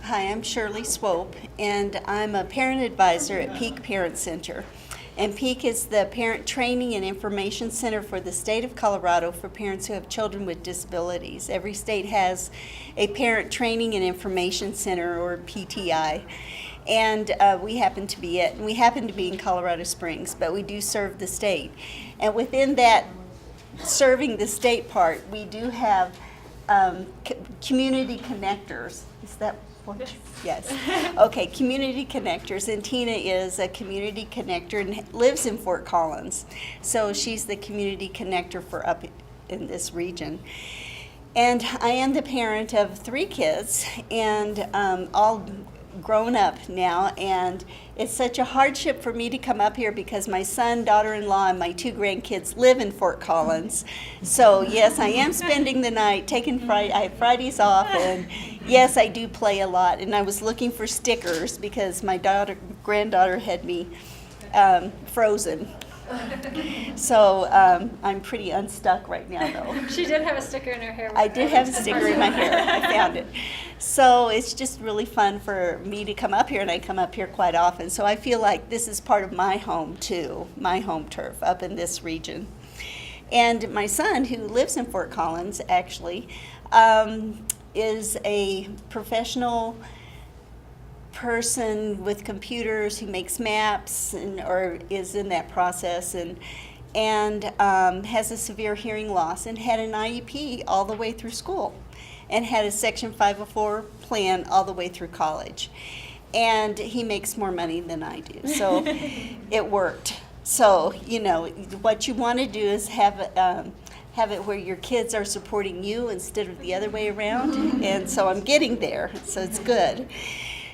Hi, I'm Shirley Swope, and I'm a parent advisor at Peak Parent Center. And Peak is the Parent Training and Information Center for the state of Colorado for parents who have children with disabilities. Every state has a Parent Training and Information Center, or PTI. And we happen to be it. And we happen to be in Colorado Springs, but we do serve the state. And within that serving the state part, we do have community connectors. Is that what? Yes. Okay, community connectors. And Tina is a community connector and lives in Fort Collins. So she's the community connector for up in this region. And I am the parent of 3 kids, and all grown up now, and it's such a hardship for me to come up here because my son, daughter-in-law, and my 2 grandkids live in Fort Collins. So yes, I am spending the night, taking I have Fridays off, and yes, I do play a lot. And I was looking for stickers because my granddaughter had me frozen. So I'm pretty unstuck right now, though. She did have a sticker in her hair. I did have a sticker in my hair. I found it. So it's just really fun for me to come up here, and I come up here quite often. So I feel like this is part of my home, too, my home turf up in this region. And my son, who lives in Fort Collins, actually, is a professional person with computers who makes maps or is in that process, and has a severe hearing loss and had an IEP all the way through school and had a Section 504 plan all the way through college. And he makes more money than I do, so it worked. So, you know, what you want to do is have it where your kids are supporting you instead of the other way around, and so I'm getting there, so it's good.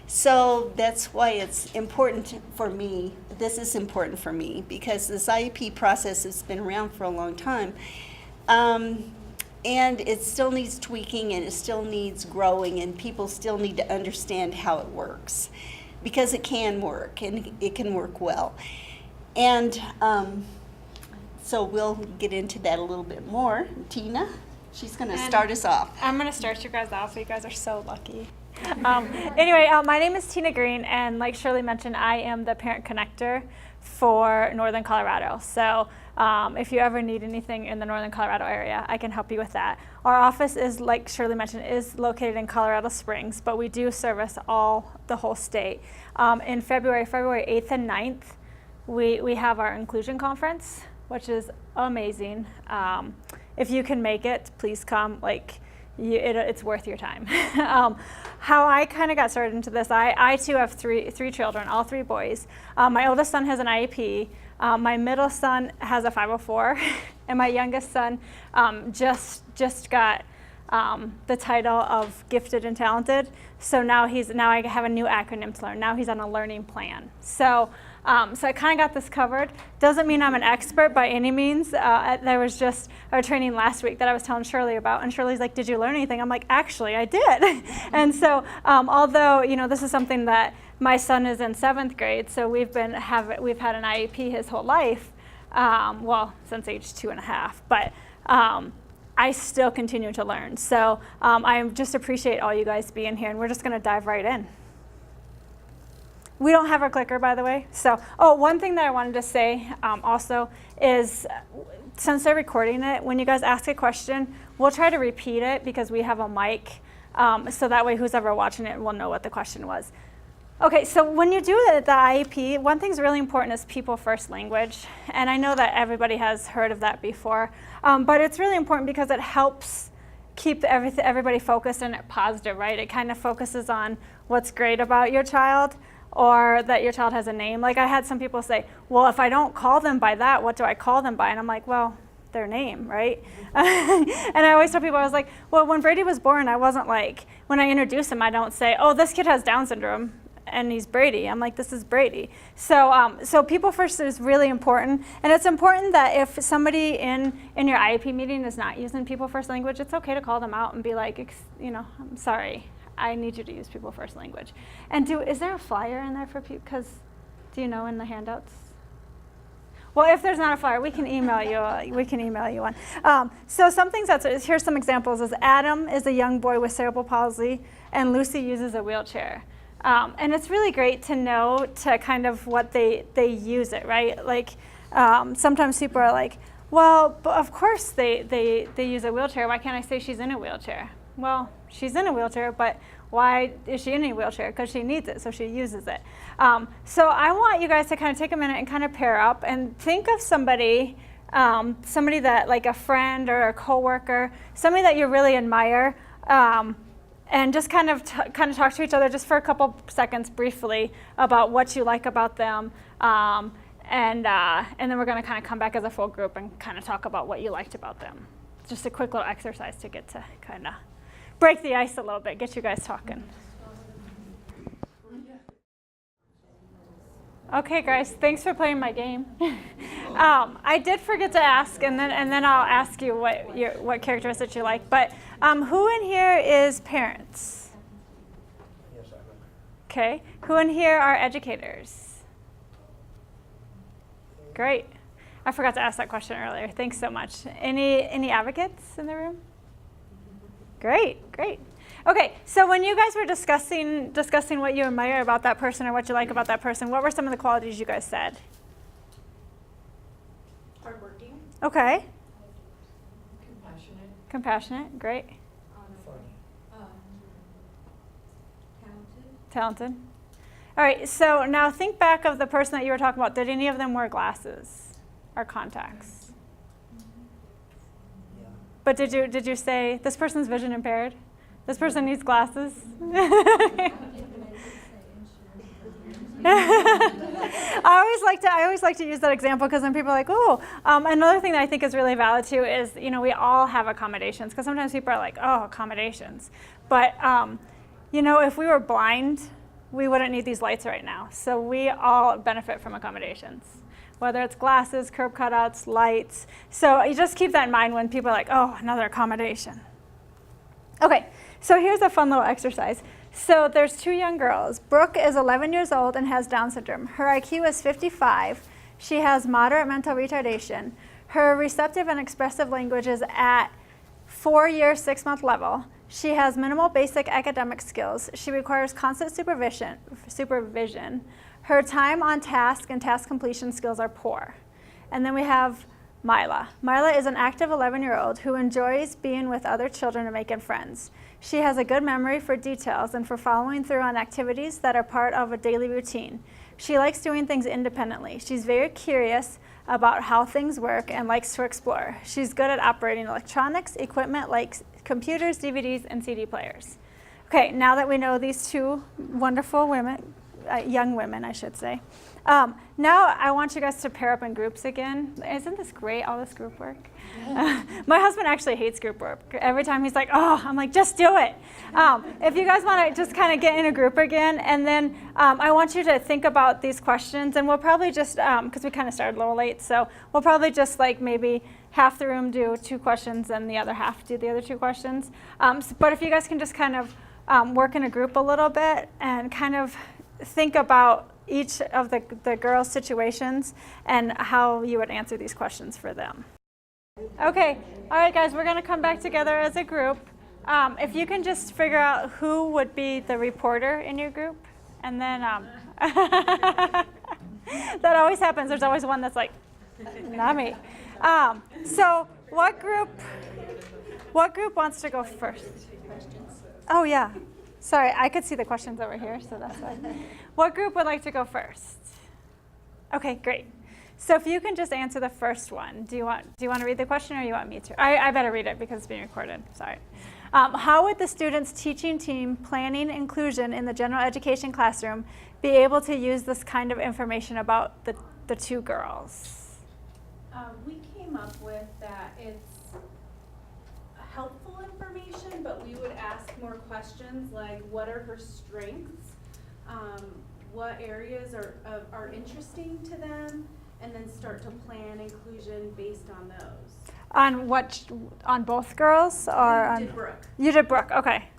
So that's why it's important for me. This is important for me because this IEP process has been around for a long time. And it still needs tweaking, and it still needs growing, and people still need to understand how it works because it can work, and it can work well. And so we'll get into that a little bit more. Tina, she's going to start us off. I'm going to start you guys off. You guys are so lucky. Anyway, my name is Tina Green, and like Shirley mentioned, I am the parent connector for Northern Colorado. So if you ever need anything in the Northern Colorado area, I can help you with that. Our office is, like Shirley mentioned, is located in Colorado Springs, but we do service the whole state. In February 8th and 9th, we have our inclusion conference, which is amazing. If you can make it, please come. It's worth your time. How I kind of got started into this, I too have three children, all 3 boys. My oldest son has an IEP. My middle son has a 504, and my youngest son just got the title of gifted and talented. So now I have a new acronym to learn. Now he's on a learning plan. So I kind of got this covered. Doesn't mean I'm an expert by any means. There was just a training last week that I was telling Shirley about, and Shirley's like, "Did you learn anything?" I'm like, "Actually, I did." And so, although this is something that my son is in 7th grade, so we've had an IEP his whole life, since age 2.5, but. I still continue to learn. So I just appreciate all you guys being here, and we're just going to dive right in. We don't have our clicker, by the way. So, one thing that I wanted to say also is, since they're recording it, when you guys ask a question, we'll try to repeat it because we have a mic, so that way who's ever watching it will know what the question was. Okay, so when you do the IEP, one thing's really important is people first language. And I know that everybody has heard of that before, but it's really important because it helps keep everybody focused and positive, right? It kind of focuses on what's great about your child, or that your child has a name. Like I had some people say, well, if I don't call them by that, what do I call them by? And I'm like, well, their name, right? And I always tell people, I was like, well, when Brady was born, I wasn't like, when I introduce him, I don't say, oh, this kid has Down syndrome and he's Brady. I'm like, this is Brady. So people first is really important. And it's important that if somebody in your IEP meeting is not using people first language, it's okay to call them out and be like, I'm sorry, I need you to use people first language. And is there a flyer in there for people? Because do you know in the handouts? Well, if there's not a flyer, we can email you. We can email you one. So some things here's some examples. Is Adam is a young boy with cerebral palsy, and Lucy uses a wheelchair. And it's really great to know to kind of what they use it, right? Like sometimes people are like, well, of course they use a wheelchair. Why can't I say she's in a wheelchair? Well, she's in a wheelchair, but why is she in a wheelchair? Because she needs it, so she uses it. So I want you guys to kind of take a minute and kind of pair up and think of somebody that, like a friend or a coworker, somebody that you really admire, and just kind of talk to each other just for a couple seconds briefly about what you like about them. And then we're going to kind of come back as a full group and kind of talk about what you liked about them. Just a quick little exercise to get to kind of break the ice a little bit, get you guys talking. Okay, guys, thanks for playing my game. I did forget to ask, and then I'll ask you what characteristics you like. But who in here is parents? Yes, I am. Okay. Who in here are educators? Great. I forgot to ask that question earlier. Thanks so much. Any advocates in the room? Great. Okay, so when you guys were discussing what you admire about that person or what you like about that person, what were some of the qualities you guys said? Hardworking. Okay. Compassionate. Great. Funny. Talented. All right, so now think back of the person that you were talking about. Did any of them wear glasses or contacts? Yeah. But did you say this person's vision impaired? This person needs glasses? I always like to use that example because then people are like, oh. Another thing that I think is really valid too is, we all have accommodations, because sometimes people are like, oh, accommodations. But if we were blind, we wouldn't need these lights right now. So we all benefit from accommodations, whether it's glasses, curb cutouts, lights. So you just keep that in mind when people are like, oh, another accommodation. Okay, so here's a fun little exercise. So there's two young girls. Brooke is 11 years old and has Down syndrome. Her IQ is 55. She has moderate mental retardation. Her receptive and expressive language is at 4-year, 6-month level. She has minimal basic academic skills. She requires constant supervision. Her time on task and task completion skills are poor. And then we have Mila. Mila is an active 11-year-old who enjoys being with other children and making friends. She has a good memory for details and for following through on activities that are part of a daily routine. She likes doing things independently. She's very curious about how things work and likes to explore. She's good at operating electronics, equipment like computers, DVDs, and CD players. Okay, now that we know these two wonderful women, young women, I should say, now I want you guys to pair up in groups again. Isn't this great, all this group work? My husband actually hates group work. Every time he's like, oh, I'm like, just do it. If you guys want to just kind of get in a group again, and then I want you to think about these questions, and we'll probably just, because we kind of started a little late, so we'll probably just like maybe half the room do 2 questions and the other half do the other 2 questions. But if you guys can just kind of work in a group a little bit and kind of think about each of the girls' situations and how you would answer these questions for them. Okay, all right guys, we're gonna come back together as a group. If you can just figure out who would be the reporter in your group, and then that always happens, there's always one that's like, not me. So what group wants to go first? Oh yeah. Sorry, I could see the questions over here, so that's why. What group would like to go first? Okay, great. So if you can just answer the first one. Do you want to read the question, or you want me to? I better read it because it's being recorded. Sorry. How would the students' teaching team planning inclusion in the general education classroom be able to use this kind of information about the 2 girls? We came up with that it's helpful information, but we would ask more questions like, what are her strengths? What areas are interesting to them? And then start to plan inclusion based on those. On what? On both girls, or on? Did Brooke. You did Brooke. Okay.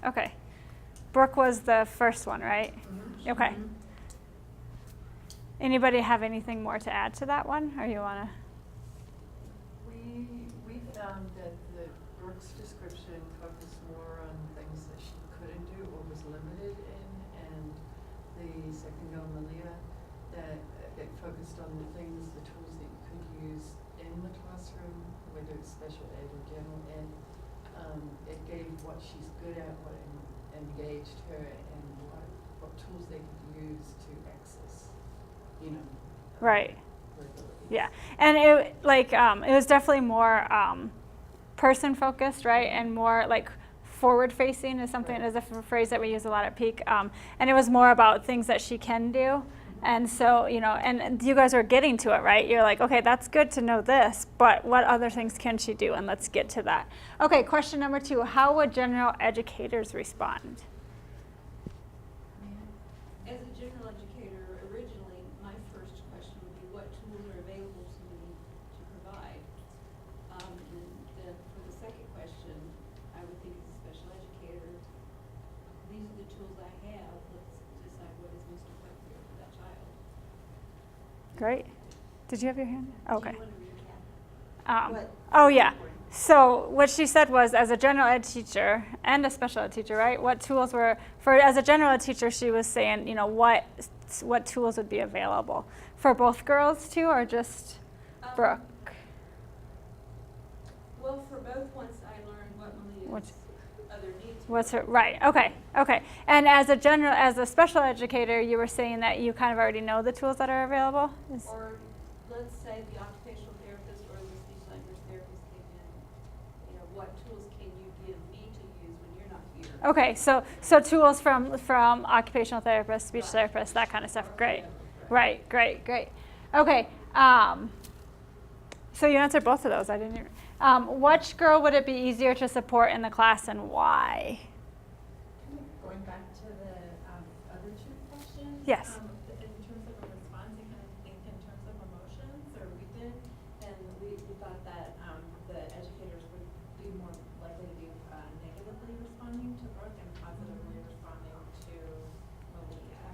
Brooke was the first one, right? Mm-hmm. Okay. Anybody have anything more to add to that one, or you want to? We found that the Brooks description focused more on things that she couldn't do or was limited in, and the second go, Malia, that it focused on the things, the tools that you could use in the classroom, whether it's special ed or general ed. It gave what she's good at, what engaged her, and what tools they could use to access, Right. her abilities. Yeah, and it was definitely more person focused, right, and more like forward facing is something is a phrase that we use a lot at Peak, and it was more about things that she can do. And so, and you guys are getting to it, right? You're like, okay, that's good to know this, but what other things can she do? And let's get to that. Okay, question number 2, how would general educators respond? As a general educator, originally, my first question would be what tools are available to me to provide? And then for the second question, I would think as a special educator, these are the tools I have, let's decide what is most appropriate for that child. Great. Did you have your hand? Okay. Do you want to recap? What? Oh, yeah. So what she said was, as a general ed teacher and a special ed teacher, right? What tools were as a general ed teacher? She was saying, what tools would be available for both girls too, or just Brooke? Well, for both, once I learned what Malia's other needs were. What's her right? Okay. And as a special educator, you were saying that you kind of already know the tools that are available. Or let's say the occupational therapist or the speech language therapist came in, what tools can you give me to use when you're not here? Okay, so tools from occupational therapists, speech therapists, that kind of stuff. Great. Right. Great. Okay. So you answered both of those. I didn't. Which girl would it be easier to support in the class, and why? Going back to the other 2 questions. Yes. In terms of a response, you kind of think in terms of emotions, or we did, and we thought that the educators would be more likely to be negatively responding to Brooke and positively responding to Malia.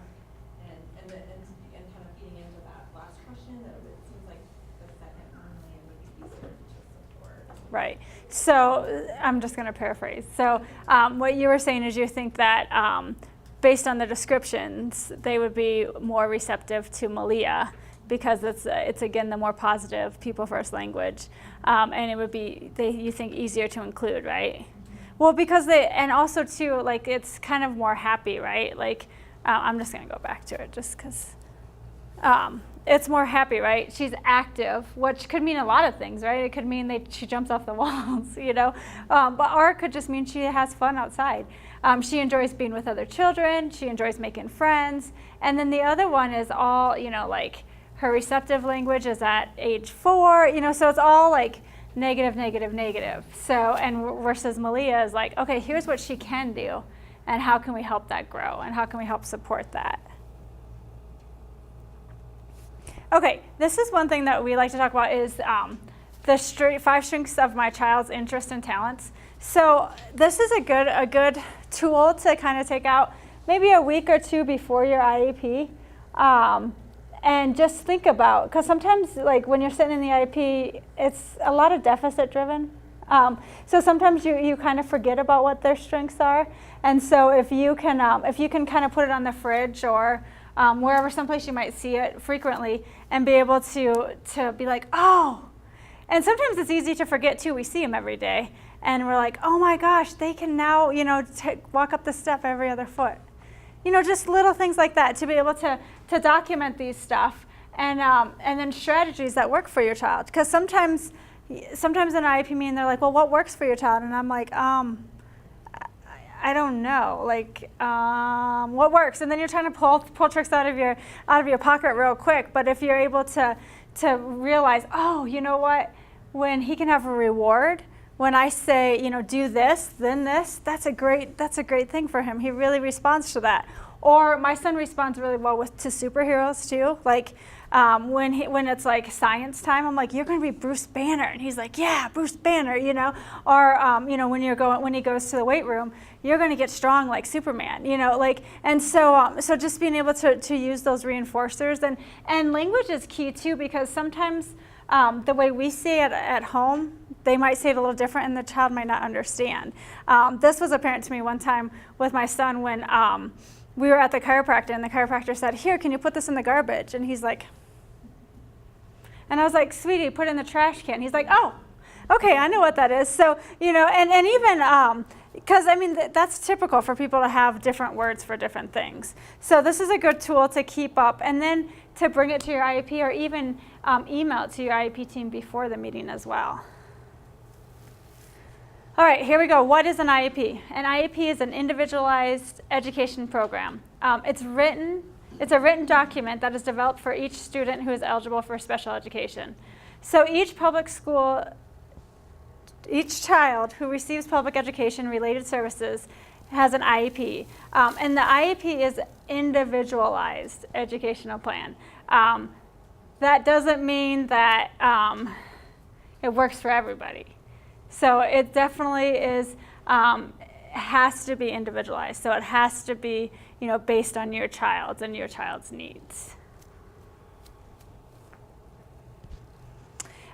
And kind of feeding into that last question, that it seems like the second Malia would be easier to support. Right. So I'm just going to paraphrase. So what you were saying is you think that based on the descriptions, they would be more receptive to Malia because it's again the more positive people first language, and it would be you think easier to include, right? Well, because and also too, like it's kind of more happy, right? Like I'm just going to go back to it just because. It's more happy, right? She's active, which could mean a lot of things, right? It could mean she jumps off the walls, or it could just mean she has fun outside. She enjoys being with other children. She enjoys making friends. And then the other one is all, like her receptive language is at age 4, so it's all like negative. So, and versus Malia is like, okay, here's what she can do, and how can we help that grow, and how can we help support that? Okay, this is one thing that we like to talk about is the 5 strengths of my child's interests and talents. So this is a good tool to kind of take out maybe a week or 2 before your IEP, and just think about, because sometimes like when you're sitting in the IEP, it's a lot of deficit driven. So sometimes you kind of forget about what their strengths are, and so if you can kind of put it on the fridge or wherever, someplace you might see it frequently, and be able to be like, oh, and sometimes it's easy to forget too. We see them every day, and we're like, oh my gosh, they can now, walk up the step every other foot. Just little things like that to be able to document these stuff, and then strategies that work for your child. Because sometimes in an IEP meeting, they're like, well, what works for your child? And I'm like, I don't know, like what works? And then you're trying to pull tricks out of your pocket real quick. But if you're able to realize, oh, you know what? When he can have a reward, when I say, do this, then this, that's a great thing for him. He really responds to that. Or my son responds really well to superheroes too. Like when it's like science time, I'm like, you're going to be Bruce Banner, and he's like, yeah, Bruce Banner, you know. Or when he goes to the weight room, you're going to get strong like Superman, you know. Like, and so just being able to use those reinforcers, and language is key too, because sometimes the way we say it at home, they might say it a little different, and the child might not understand. This was apparent to me one time with my son when we were at the chiropractor, and the chiropractor said, here, can you put this in the garbage? And he's like, and I was like, sweetie, put it in the trash can. He's like, oh, okay, I know what that is. So, you know, and even, because I mean, that's typical for people to have different words for different things. So this is a good tool to keep up, and then to bring it to your IEP, or even email it to your IEP team before the meeting as well. All right, here we go. What is an IEP? An IEP is an individualized education program. It's a written document that is developed for each student who is eligible for special education. So each child who receives public education related services has an IEP. And the IEP is individualized educational plan. That doesn't mean that it works for everybody. So it definitely has to be individualized. So it has to be, you know, based on your child and your child's needs.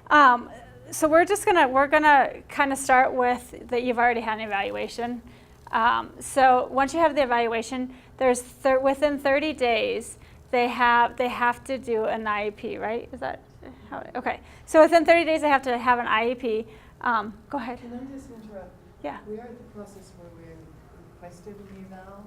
So we're gonna kind of start with that you've already had an evaluation. So once you have the evaluation, there's within 30 days they have to do an IEP, right? Is that how? Okay. So within 30 days they have to have an IEP. Go ahead. Can I just interrupt? Yeah. We are at the process where we're requested an eval.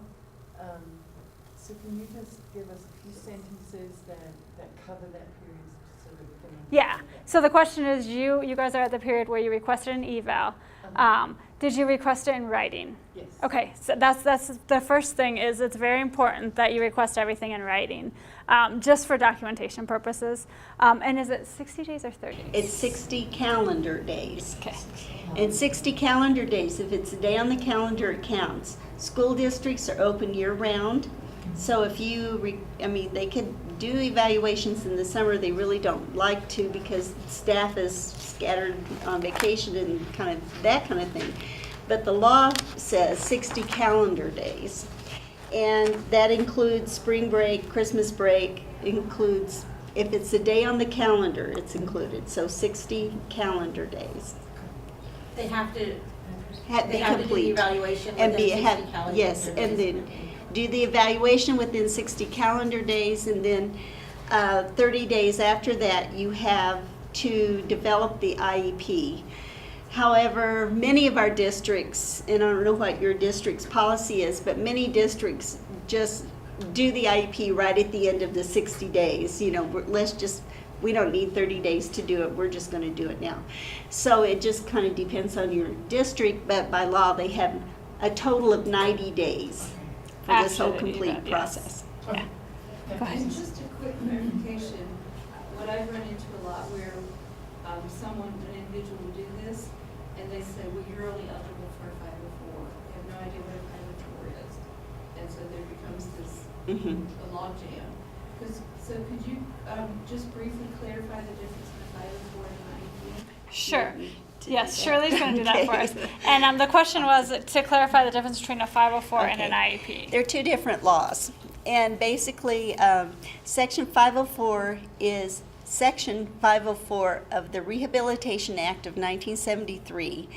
So can you just give us a few sentences that cover that period so that we can Yeah. understand that? So the question is, you guys are at the period where you requested an eval. Did you request it in writing? Yes. Okay, so that's the first thing. Is it's very important that you request everything in writing, just for documentation purposes. And is it 60 days or 30 days? It's 60 calendar days. Okay. And 60 calendar days, if it's a day on the calendar, it counts. School districts are open year-round, so if they could do evaluations in the summer. They really don't like to because staff is scattered on vacation and kind of that kind of thing. But the law says 60 calendar days, and that includes spring break, Christmas break, includes, if it's a day on the calendar, it's included, so 60 calendar days. They have to, Be they have to do the complete. evaluation And within be, 60 calendar yes, days. and then do the evaluation within 60 calendar days, and then 30 days after that, you have to develop the IEP. However, many of our districts, and I don't know what your district's policy is, but many districts just do the IEP right at the end of the 60 days. You know, we don't need 30 days to do it, we're just going to do it now. So it just kind of depends on your district, but by law, they have a total of 90 days for this whole After the complete event, yes. process. Yeah. Go ahead. And just a quick clarification, what I've run into a lot where an individual would do this, and they say, well, you're only eligible for a 504. They have no idea what a 504 is. And so there becomes this a logjam. So could you just briefly clarify the difference between a 504 and an IEP? Sure. Yes, that. Shirley's going to do that for us. Okay. And the question was to clarify the difference between a 504 and an Okay. IEP. They're two different laws. And basically, Section 504 is Section 504 of the Rehabilitation Act of 1973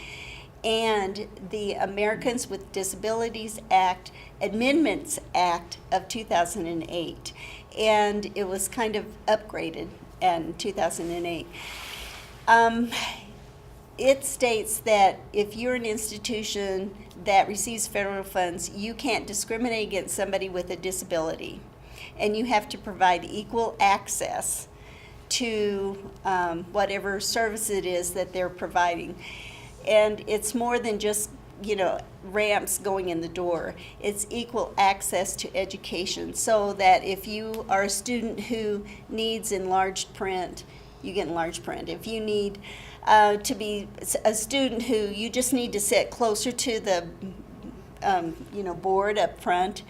and the Americans with Disabilities Act, Amendments Act of 2008. And it was kind of upgraded in 2008. It states that if you're an institution that receives federal funds, you can't discriminate against somebody with a disability. And you have to provide equal access to whatever service it is that they're providing. And it's more than just, ramps going in the door. It's equal access to education, so that if you are a student who needs enlarged print, you get enlarged print. If you need to be a student who you just need to sit closer to the board up front,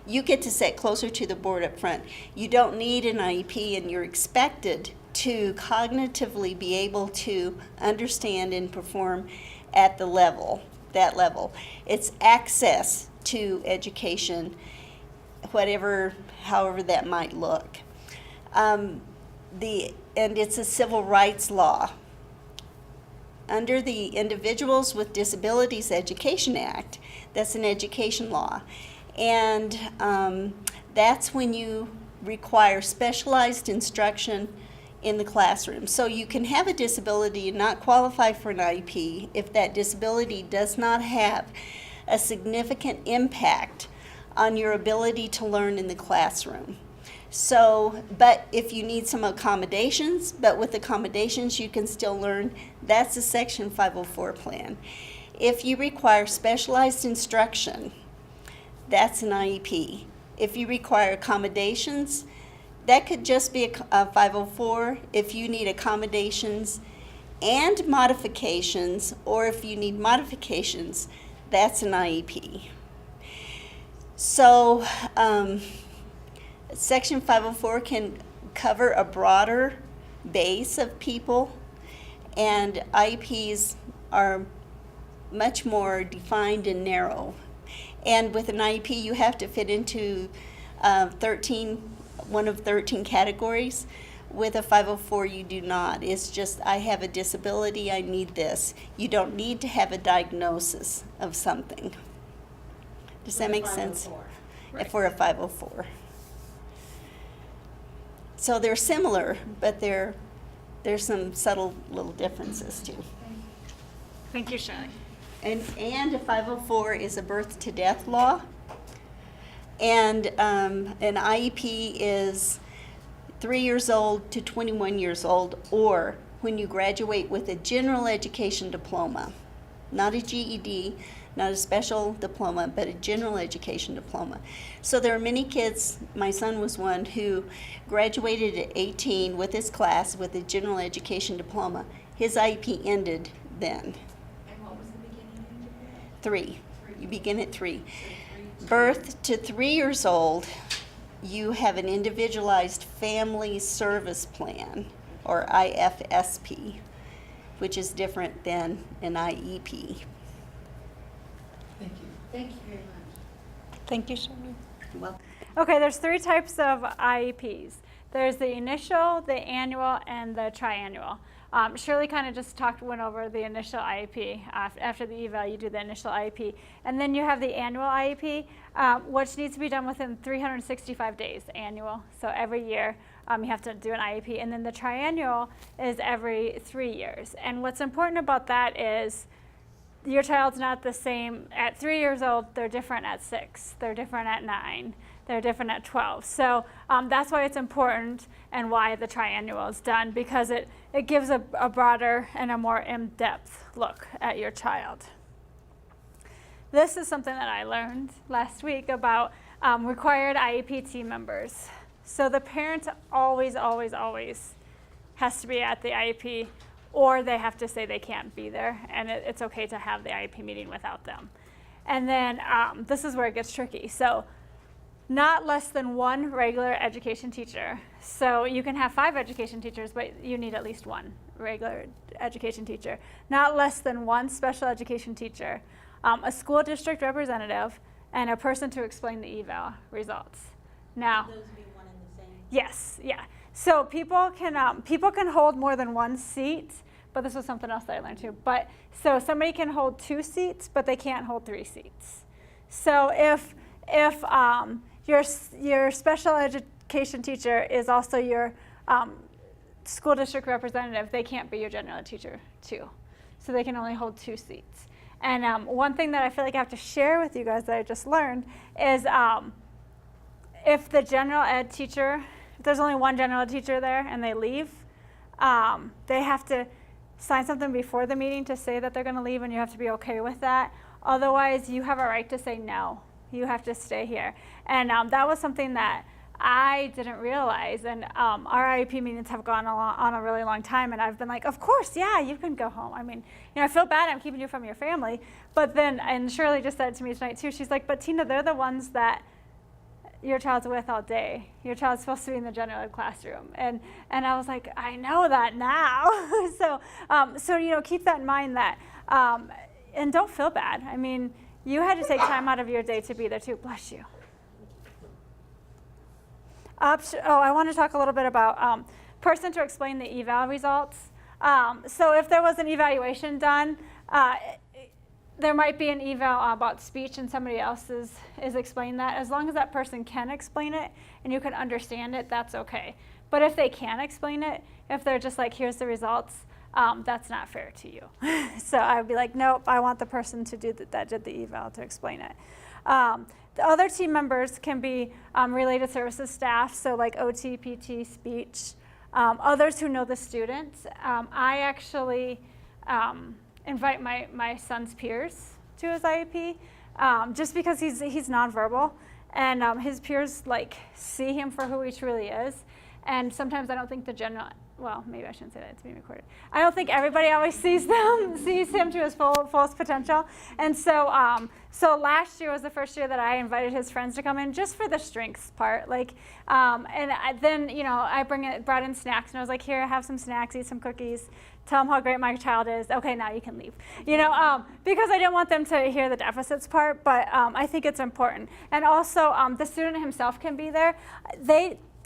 You get to sit closer to the board up front. You don't need an IEP, and you're expected to cognitively be able to understand and perform at that level. It's access to education, however that might look. And it's a civil rights law. Under the Individuals with Disabilities Education Act, that's an education law. And that's when you require specialized instruction in the classroom. So you can have a disability and not qualify for an IEP if that disability does not have a significant impact on your ability to learn in the classroom. So, but if you need some accommodations, but with accommodations you can still learn, that's a Section 504 plan. If you require specialized instruction, that's an IEP. If you require accommodations, that could just be a 504. If you need accommodations and modifications, or if you need modifications, that's an IEP. So Section 504 can cover a broader base of people, and IEPs are much more defined and narrow. And with an IEP, you have to fit into one of 13 categories. With a 504, you do not. It's just, I have a disability, I need this. You don't need to have a diagnosis of something. Does that make sense? If we're a 504. So they're similar, but there's some subtle little differences too. Thank you, Shirley. And a 504 is a birth to death law. And an IEP is 3 years old to 21 years old, or when you graduate with a general education diploma, not a GED, not a special diploma, but a general education diploma. So there are many kids, my son was one, who graduated at 18 with his class with a general education diploma. His IEP ended then. And what was the beginning age of that? 3. You begin at 3. Birth to 3 years old, you have an individualized family service plan, or IFSP, which is different than an IEP. Thank you. Thank you very much. Thank you, Shirley. Well, Okay, there's 3 types of IEPs. There's the initial, the annual, and the triannual. Shirley kind of just went over the initial IEP. After the eval, you do the initial IEP. And then you have the annual IEP, which needs to be done within 365 days, annual. So every year you have to do an IEP. And then the triannual is every 3 years. And what's important about that is your child's not the same at 3 years old. They're different at 6. They're different at 9. They're different at 12. So that's why it's important and why the triannual is done, because it gives a broader and a more in-depth look at your child. This is something that I learned last week about required IEP team members. So the parent always, always, always has to be at the IEP, or they have to say they can't be there, and it's okay to have the IEP meeting without them. And then this is where it gets tricky. So not less than 1 regular education teacher. So you can have 5 education teachers, but you need at least 1 regular education teacher. Not less than 1 special education teacher, a school district representative, and a person to explain the eval results. Now, Those be one and the same. yes, yeah. So people can hold more than 1 seat, but this was something else that I learned too. But so somebody can hold 2 seats, but they can't hold 3 seats. So if your special education teacher is also your school district representative, they can't be your general ed teacher too. So they can only hold 2 seats. And one thing that I feel like I have to share with you guys that I just learned is if the general ed teacher, if there's only 1 general ed teacher there and they leave, they have to sign something before the meeting to say that they're going to leave, and you have to be okay with that. Otherwise, you have a right to say no. You have to stay here. And that was something that I didn't realize. And our IEP meetings have gone on a really long time. And I've been like, of course, yeah, you can go home. I mean, I feel bad I'm keeping you from your family. But then, and Shirley just said to me tonight too, she's like, but Tina, they're the ones that your child's with all day. Your child's supposed to be in the general ed classroom. And I was like, I know that now. So you know, keep that in mind that, and don't feel bad. I mean, you had to take time out of your day to be there too. Bless you. I want to talk a little bit about person to explain the eval results. So if there was an evaluation done, there might be an eval about speech and somebody else is explaining that. As long as that person can explain it and you can understand it, that's okay. But if they can't explain it, if they're just like, here's the results, that's not fair to you. So I would be like, nope, I want the person to do that did the eval to explain it. The other team members can be related services staff, so like OT, PT, speech, others who know the students. I actually invite my son's peers to his IEP, just because he's nonverbal, and his peers like see him for who he truly is. And sometimes I don't think the general, well, maybe I shouldn't say that, it's being recorded. I don't think everybody always sees him to his fullest potential. And so, so last year was the first year that I invited his friends to come in just for the strengths part. Like, then, you know, I brought in snacks, and I was like, here, have some snacks, eat some cookies, tell them how great my child is. Okay, now you can leave. You know, because I didn't want them to hear the deficits part, but I think it's important. And also, the student himself can be there.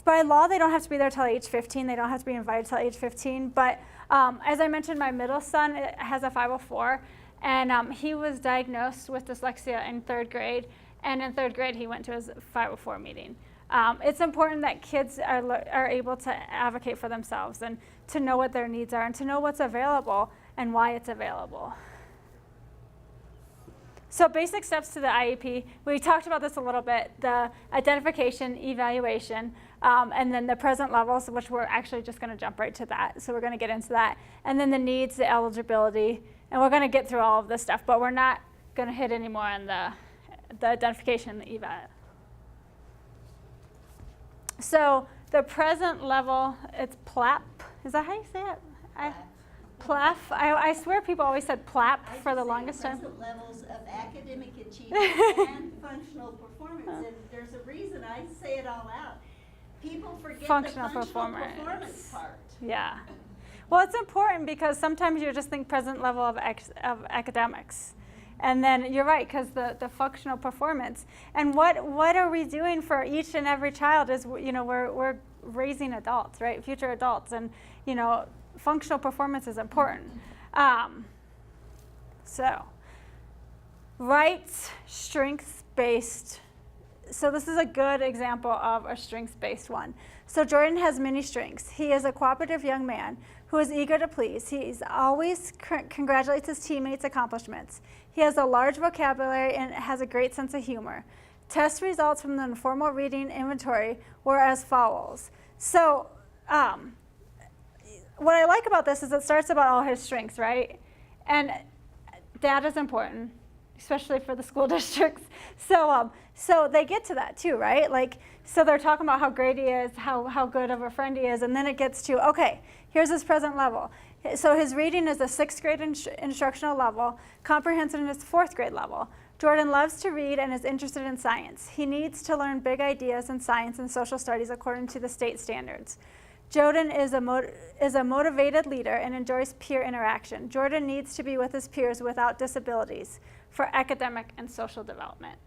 By law, they don't have to be there till age 15. They don't have to be invited till age 15. But as I mentioned, my middle son has a 504, and he was diagnosed with dyslexia in 3rd grade. And in 3rd grade, he went to his 504 meeting. It's important that kids are able to advocate for themselves and to know what their needs are and to know what's available and why it's available. So basic steps to the IEP, we talked about this a little bit, the identification, evaluation, and then the present levels, which we're actually just going to jump right to that. So we're going to get into that. And then the needs, the eligibility, and we're going to get through all of this stuff, but we're not going to hit any more on the identification and the eval. So the present level, it's PLAP. Is that how you say it? PLAF. I swear people always said PLAP for the longest time. Present levels of academic achievement and functional performance. And there's a reason I say it all out. People forget Functional the functional performance part. Yeah. Well, it's important because sometimes you just think present level of academics. And then you're right, because the functional performance. And what are we doing for each and every child is, you know, we're raising adults, right? Future adults. And, you know, functional performance is important. So, right, strengths-based. So this is a good example of a strengths-based one. So Jordan has many strengths. He is a cooperative young man who is eager to please. He's always congratulates his teammates' accomplishments. He has a large vocabulary and has a great sense of humor. Test results from the informal reading inventory were as follows. So what I like about this is it starts about all his strengths, right? And that is important, especially for the school districts. So they get to that too, right? Like, so they're talking about how great he is, how good of a friend he is, and then it gets to, okay, here's his present level. So his reading is a 6th grade instructional level, comprehension is 4th grade level. Jordan loves to read and is interested in science. He needs to learn big ideas in science and social studies according to the state standards. Jordan is a motivated leader and enjoys peer interaction. Jordan needs to be with his peers without disabilities for academic and social development.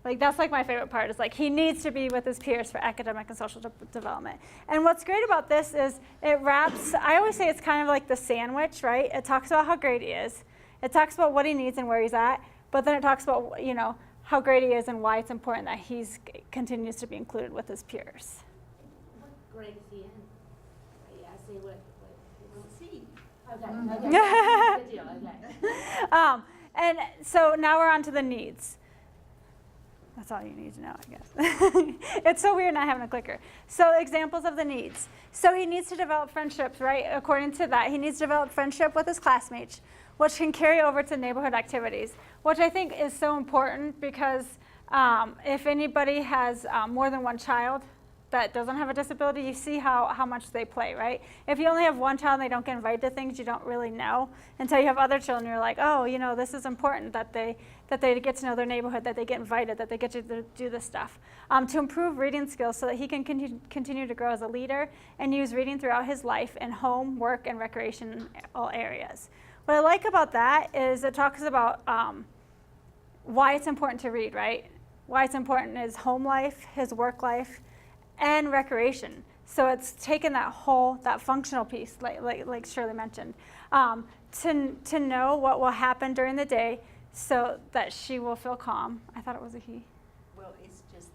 Like, that's like my favorite part, is like he needs to be with his peers for academic and social development. And what's great about this is it wraps, I always say it's kind of like the sandwich, right? It talks about how great he is. It talks about what he needs and where he's at, but then it talks about, you know, how great he is and why it's important that he continues to be included with his peers. What grade is he in? Yeah, I see what we'll see. Okay, good deal, okay. And so now we're on to the needs. That's all you need to know, I guess. It's so weird not having a clicker. So examples of the needs. So he needs to develop friendships, right? According to that, he needs to develop friendship with his classmates, which can carry over to neighborhood activities, which I think is so important because if anybody has more than one child, that doesn't have a disability, you see how much they play, right? If you only have one child and they don't get invited to things, you don't really know. Until you have other children, you're like, oh, you know, this is important that they get to know their neighborhood, that they get invited, that they get to do this stuff. To improve reading skills so that he can continue to grow as a leader and use reading throughout his life in home, work, and recreational areas. What I like about that is it talks about why it's important to read, right? Why it's important is home life, his work life, and recreation. So it's taken that functional piece, like Shirley mentioned, to know what will happen during the day so that she will feel calm. I thought it was a he. Well, it's just,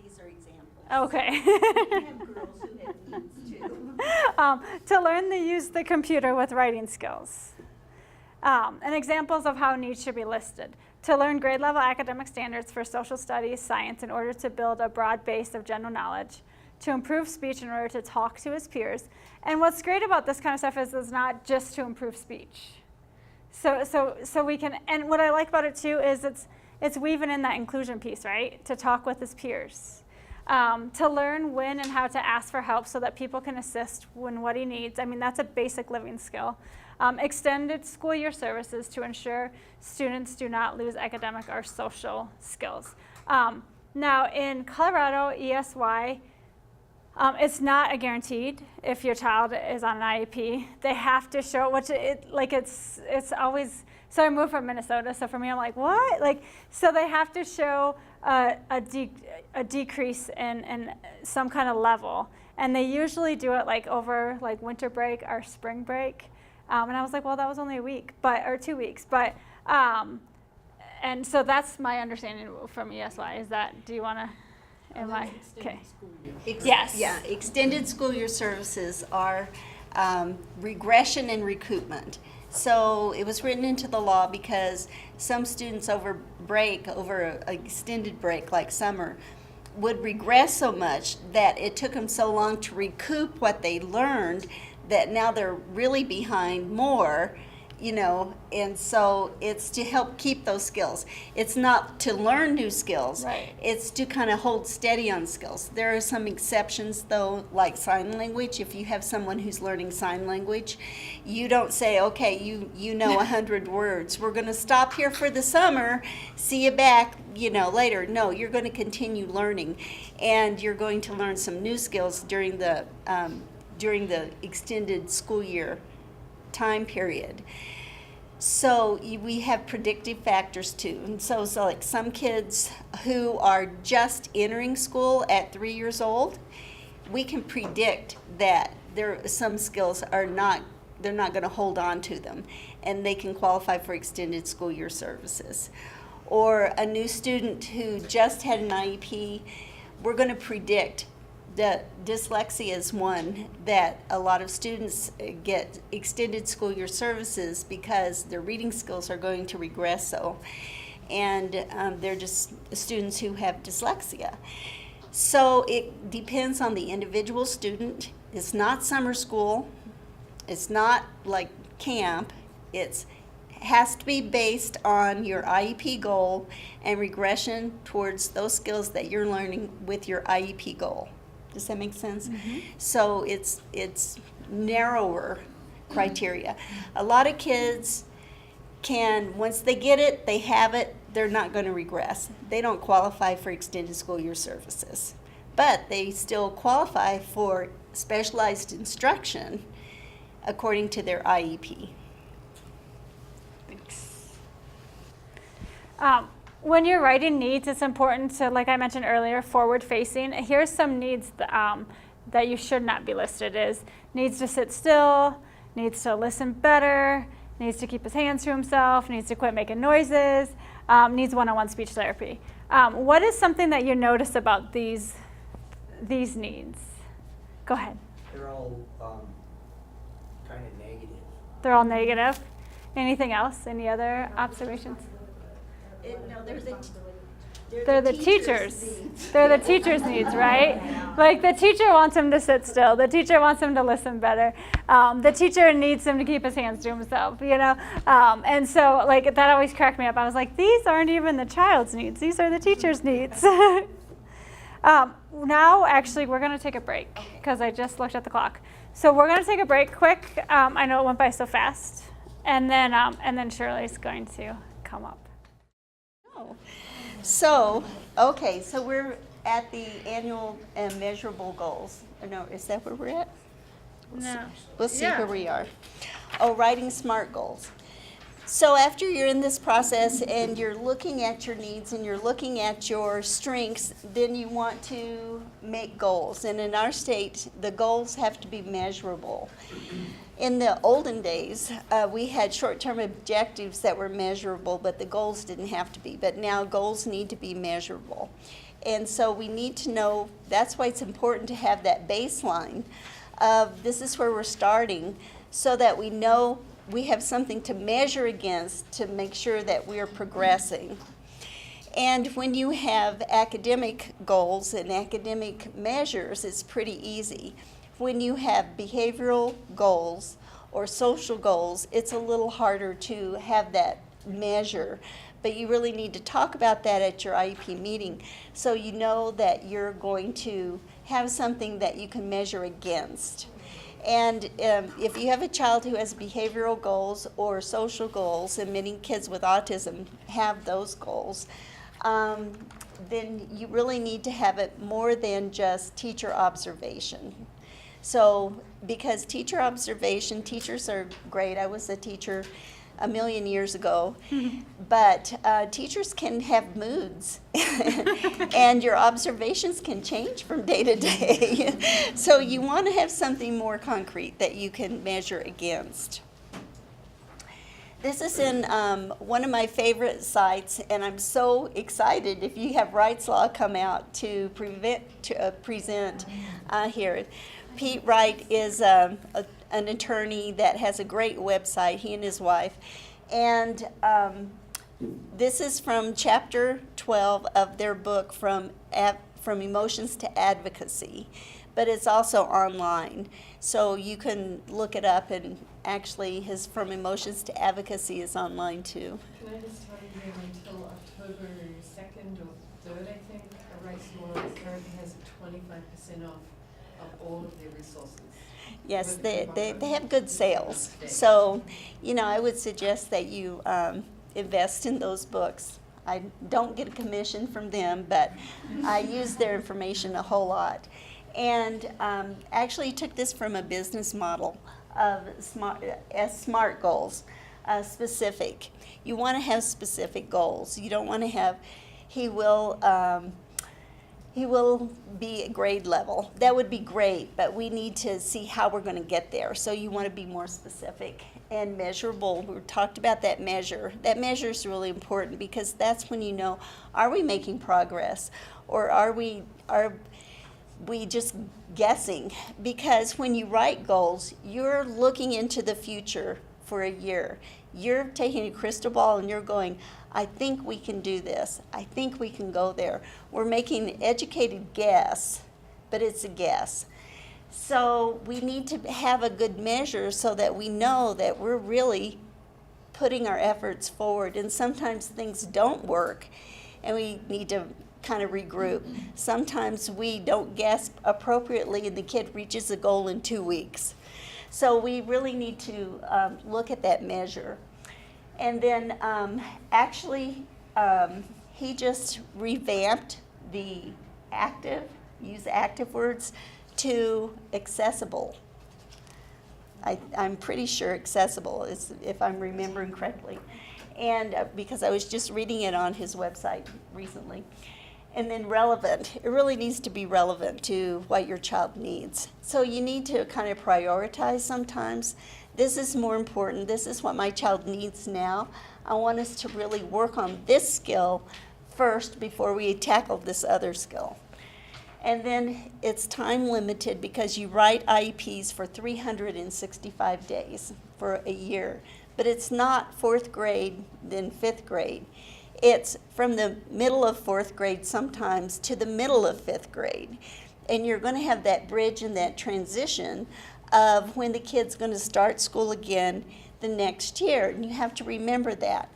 these are examples. Okay. We have girls who have needs too. To learn to use the computer with writing skills. And examples of how needs should be listed. To learn grade level academic standards for social studies, science, in order to build a broad base of general knowledge. To improve speech in order to talk to his peers. And what's great about this kind of stuff is it's not just to improve speech. So we can, and what I like about it too is it's weaving in that inclusion piece, right? To talk with his peers. To learn when and how to ask for help so that people can assist when what he needs. I mean, that's a basic living skill. Extended school year services to ensure students do not lose academic or social skills. Now, in Colorado, ESY, it's not a guaranteed if your child is on an IEP. They have to show, it's always, so I moved from Minnesota, so for me, I'm like, what? So they have to show a decrease in some kind of level. And they usually do it over winter break or spring break. And I was like, well, that was only a week, or 2 weeks. But, and so that's my understanding from ESY is that, do you want to, okay. Yes. Yeah, extended school year services are regression and recoupment. So it was written into the law because some students over an extended break like summer, would regress so much that it took them so long to recoup what they learned that now they're really behind more, and so it's to help keep those skills. It's not to learn new skills. Right. It's to kind of hold steady on skills. There are some exceptions though, like sign language. If you have someone who's learning sign language, you don't say, okay, you know 100 words. We're going to stop here for the summer. See you back, later. No, you're going to continue learning, and you're going to learn some new skills during the extended school year time period. So we have predictive factors too. And so like some kids who are just entering school at 3 years old, we can predict that some skills they're not going to hold on to them, and they can qualify for extended school year services. Or a new student who just had an IEP, we're going to predict that dyslexia is one that a lot of students get extended school year services because their reading skills are going to regress and they're just students who have dyslexia. So it depends on the individual student. It's not summer school. It's not like camp. It has to be based on your IEP goal and regression towards those skills that you're learning with your IEP goal. Does that make sense? Mm-hmm. So it's narrower criteria. A lot of kids can, once they get it, they have it, they're not going to regress. They don't qualify for extended school year services. But they still qualify for specialized instruction according to their IEP. Thanks. When you're writing needs, it's important to, like I mentioned earlier, forward-facing. Here's some needs that you should not be listed is needs to sit still, needs to listen better, needs to keep his hands to himself, needs to quit making noises, needs one-on-one speech therapy. What is something that you notice about these needs? Go ahead. They're all kind of negative. They're all negative. Anything else? Any other observations? No, They're the teachers. They're the teachers' needs, right? Like the teacher wants him to sit still. The teacher wants him to listen better. The teacher needs him to keep his hands to himself, And so like that always cracked me up. I was like, these aren't even the child's needs. These are the teacher's needs. Now, actually, we're going to take a break because I just looked at the clock. So we're going to take a break quick. I know it went by so fast. And then Shirley's going to come up. So, okay, so we're at the annual and measurable goals. No, is that where we're at? No. We'll see where we are. Oh, writing SMART goals. So after you're in this process and you're looking at your needs and you're looking at your strengths, then you want to make goals. And in our state, the goals have to be measurable. In the olden days, we had short-term objectives that were measurable, but the goals didn't have to be. But now goals need to be measurable. And so we need to know, that's why it's important to have that baseline of this is where we're starting, so that we know we have something to measure against to make sure that we're progressing. And when you have academic goals and academic measures, it's pretty easy. When you have behavioral goals or social goals, it's a little harder to have that measure. But you really need to talk about that at your IEP meeting so you know that you're going to have something that you can measure against. And if you have a child who has behavioral goals or social goals, and many kids with autism have those goals, then you really need to have it more than just teacher observation. So, because teacher observation, teachers are great. I was a teacher a million years ago, but teachers can have moods, and your observations can change from day to day. So you want to have something more concrete that you can measure against. This is in one of my favorite sites, and I'm so excited if you have Wright's Law come out to present here. Pete Wright is an attorney that has a great website, he and his wife. And this is from chapter 12 of their book, From Emotions to Advocacy. But it's also online, so you can look it up, and actually his From Emotions to Advocacy is online too. Can I just tell you, until October 2nd or 3rd, I think, Wright's Law currently has a 25% off of all of their resources. Yes, they have good sales. So, I would suggest that you invest in those books. I don't get a commission from them, but I use their information a whole lot. And actually took this from a business model of SMART goals, specific. You want to have specific goals. You don't want to have, he will be at grade level. That would be great, but we need to see how we're going to get there. So you want to be more specific and measurable. We talked about that measure. That measure is really important because that's when you know, are we making progress, or are we just guessing? Because when you write goals, you're looking into the future for a year. You're taking a crystal ball and you're going, I think we can do this. I think we can go there. We're making an educated guess, but it's a guess. So we need to have a good measure so that we know that we're really putting our efforts forward. And sometimes things don't work and we need to kind of regroup. Sometimes we don't guess appropriately and the kid reaches a goal in 2 weeks. So we really need to look at that measure. And then he just revamped the use active words to accessible. I'm pretty sure accessible is, if I'm remembering correctly. And because I was just reading it on his website recently. And then relevant. It really needs to be relevant to what your child needs. So you need to kind of prioritize sometimes. This is more important. This is what my child needs now. I want us to really work on this skill first before we tackle this other skill. And then it's time limited because you write IEPs for 365 days for a year. But it's not 4th grade, then 5th grade. It's from the middle of 4th grade sometimes to the middle of 5th grade. And you're going to have that bridge and that transition of when the kid's going to start school again the next year. And you have to remember that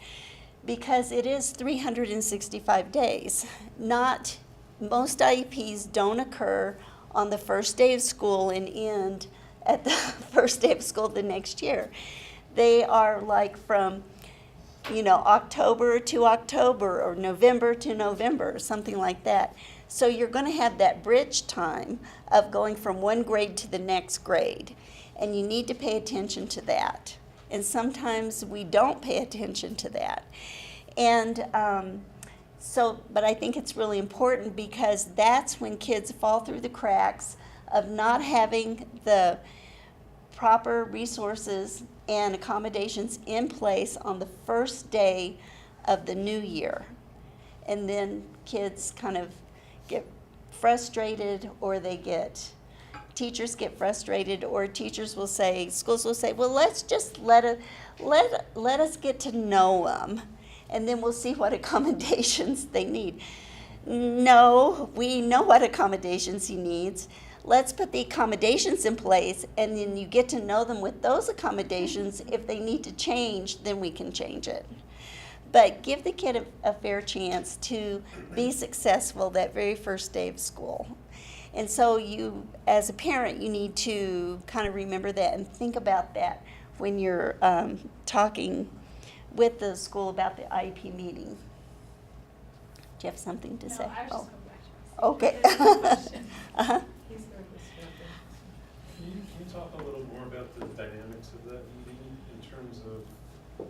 because it is 365 days, not most IEPs don't occur on the first day of school and end at the first day of school the next year. They are like from, October to October or November to November or something like that. So you're going to have that bridge time of going from one grade to the next grade, and you need to pay attention to that. And sometimes we don't pay attention to that. And but I think it's really important because that's when kids fall through the cracks of not having the proper resources and accommodations in place on the first day of the new year. And then kids kind of get frustrated, or teachers get frustrated, or schools will say, well, let's just let us get to know them, and then we'll see what accommodations they need. No, we know what accommodations he needs. Let's put the accommodations in place, and then you get to know them with those accommodations. If they need to change, then we can change it. But give the kid a fair chance to be successful that very first day of school. And so you, as a parent, you need to kind of remember that and think about that when you're talking with the school about the IEP meeting. Do you have something to say? No, I was just going back to Okay. Uh-huh. Can you talk a little more about the dynamics of that meeting in terms of,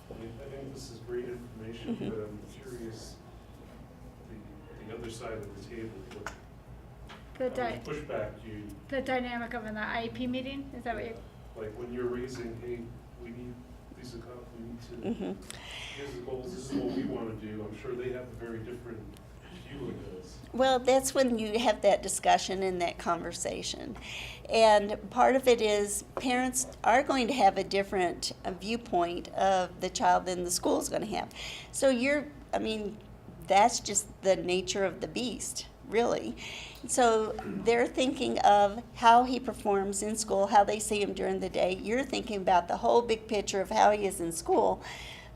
I think this is great information, Mm-hmm. but I'm curious, the other side of the table, what pushback you, The dynamic of an IEP meeting, is that what you're? like when you're raising, hey, we need we need to, Mm-hmm. here's the goals, this is what we want to do. I'm sure they have a very different view of this. Well, that's when you have that discussion and that conversation. And part of it is parents are going to have a different viewpoint of the child than the school's going to have. So that's just the nature of the beast, really. So they're thinking of how he performs in school, how they see him during the day. You're thinking about the whole big picture of how he is in school,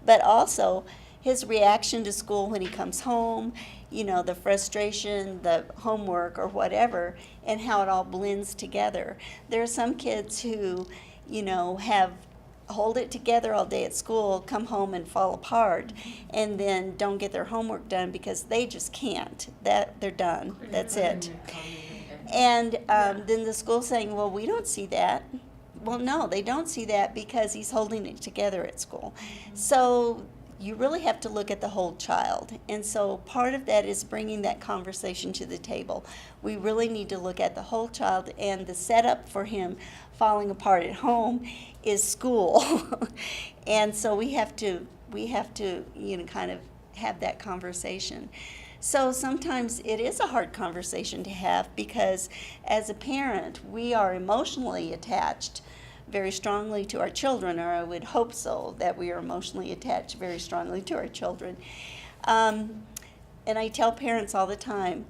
but also his reaction to school when he comes home, the frustration, the homework or whatever, and how it all blends together. There are some kids who, hold it together all day at school, come home and fall apart, and then don't get their homework done because they just can't. They're done. That's it. And then the school's saying, well, we don't see that. Well, no, they don't see that because he's holding it together at school. So you really have to look at the whole child. And so part of that is bringing that conversation to the table. We really need to look at the whole child, and the setup for him falling apart at home is school. And so we have to kind of have that conversation. So sometimes it is a hard conversation to have because as a parent, we are emotionally attached very strongly to our children, or I would hope so, that we are emotionally attached very strongly to our children. And I tell parents all the time,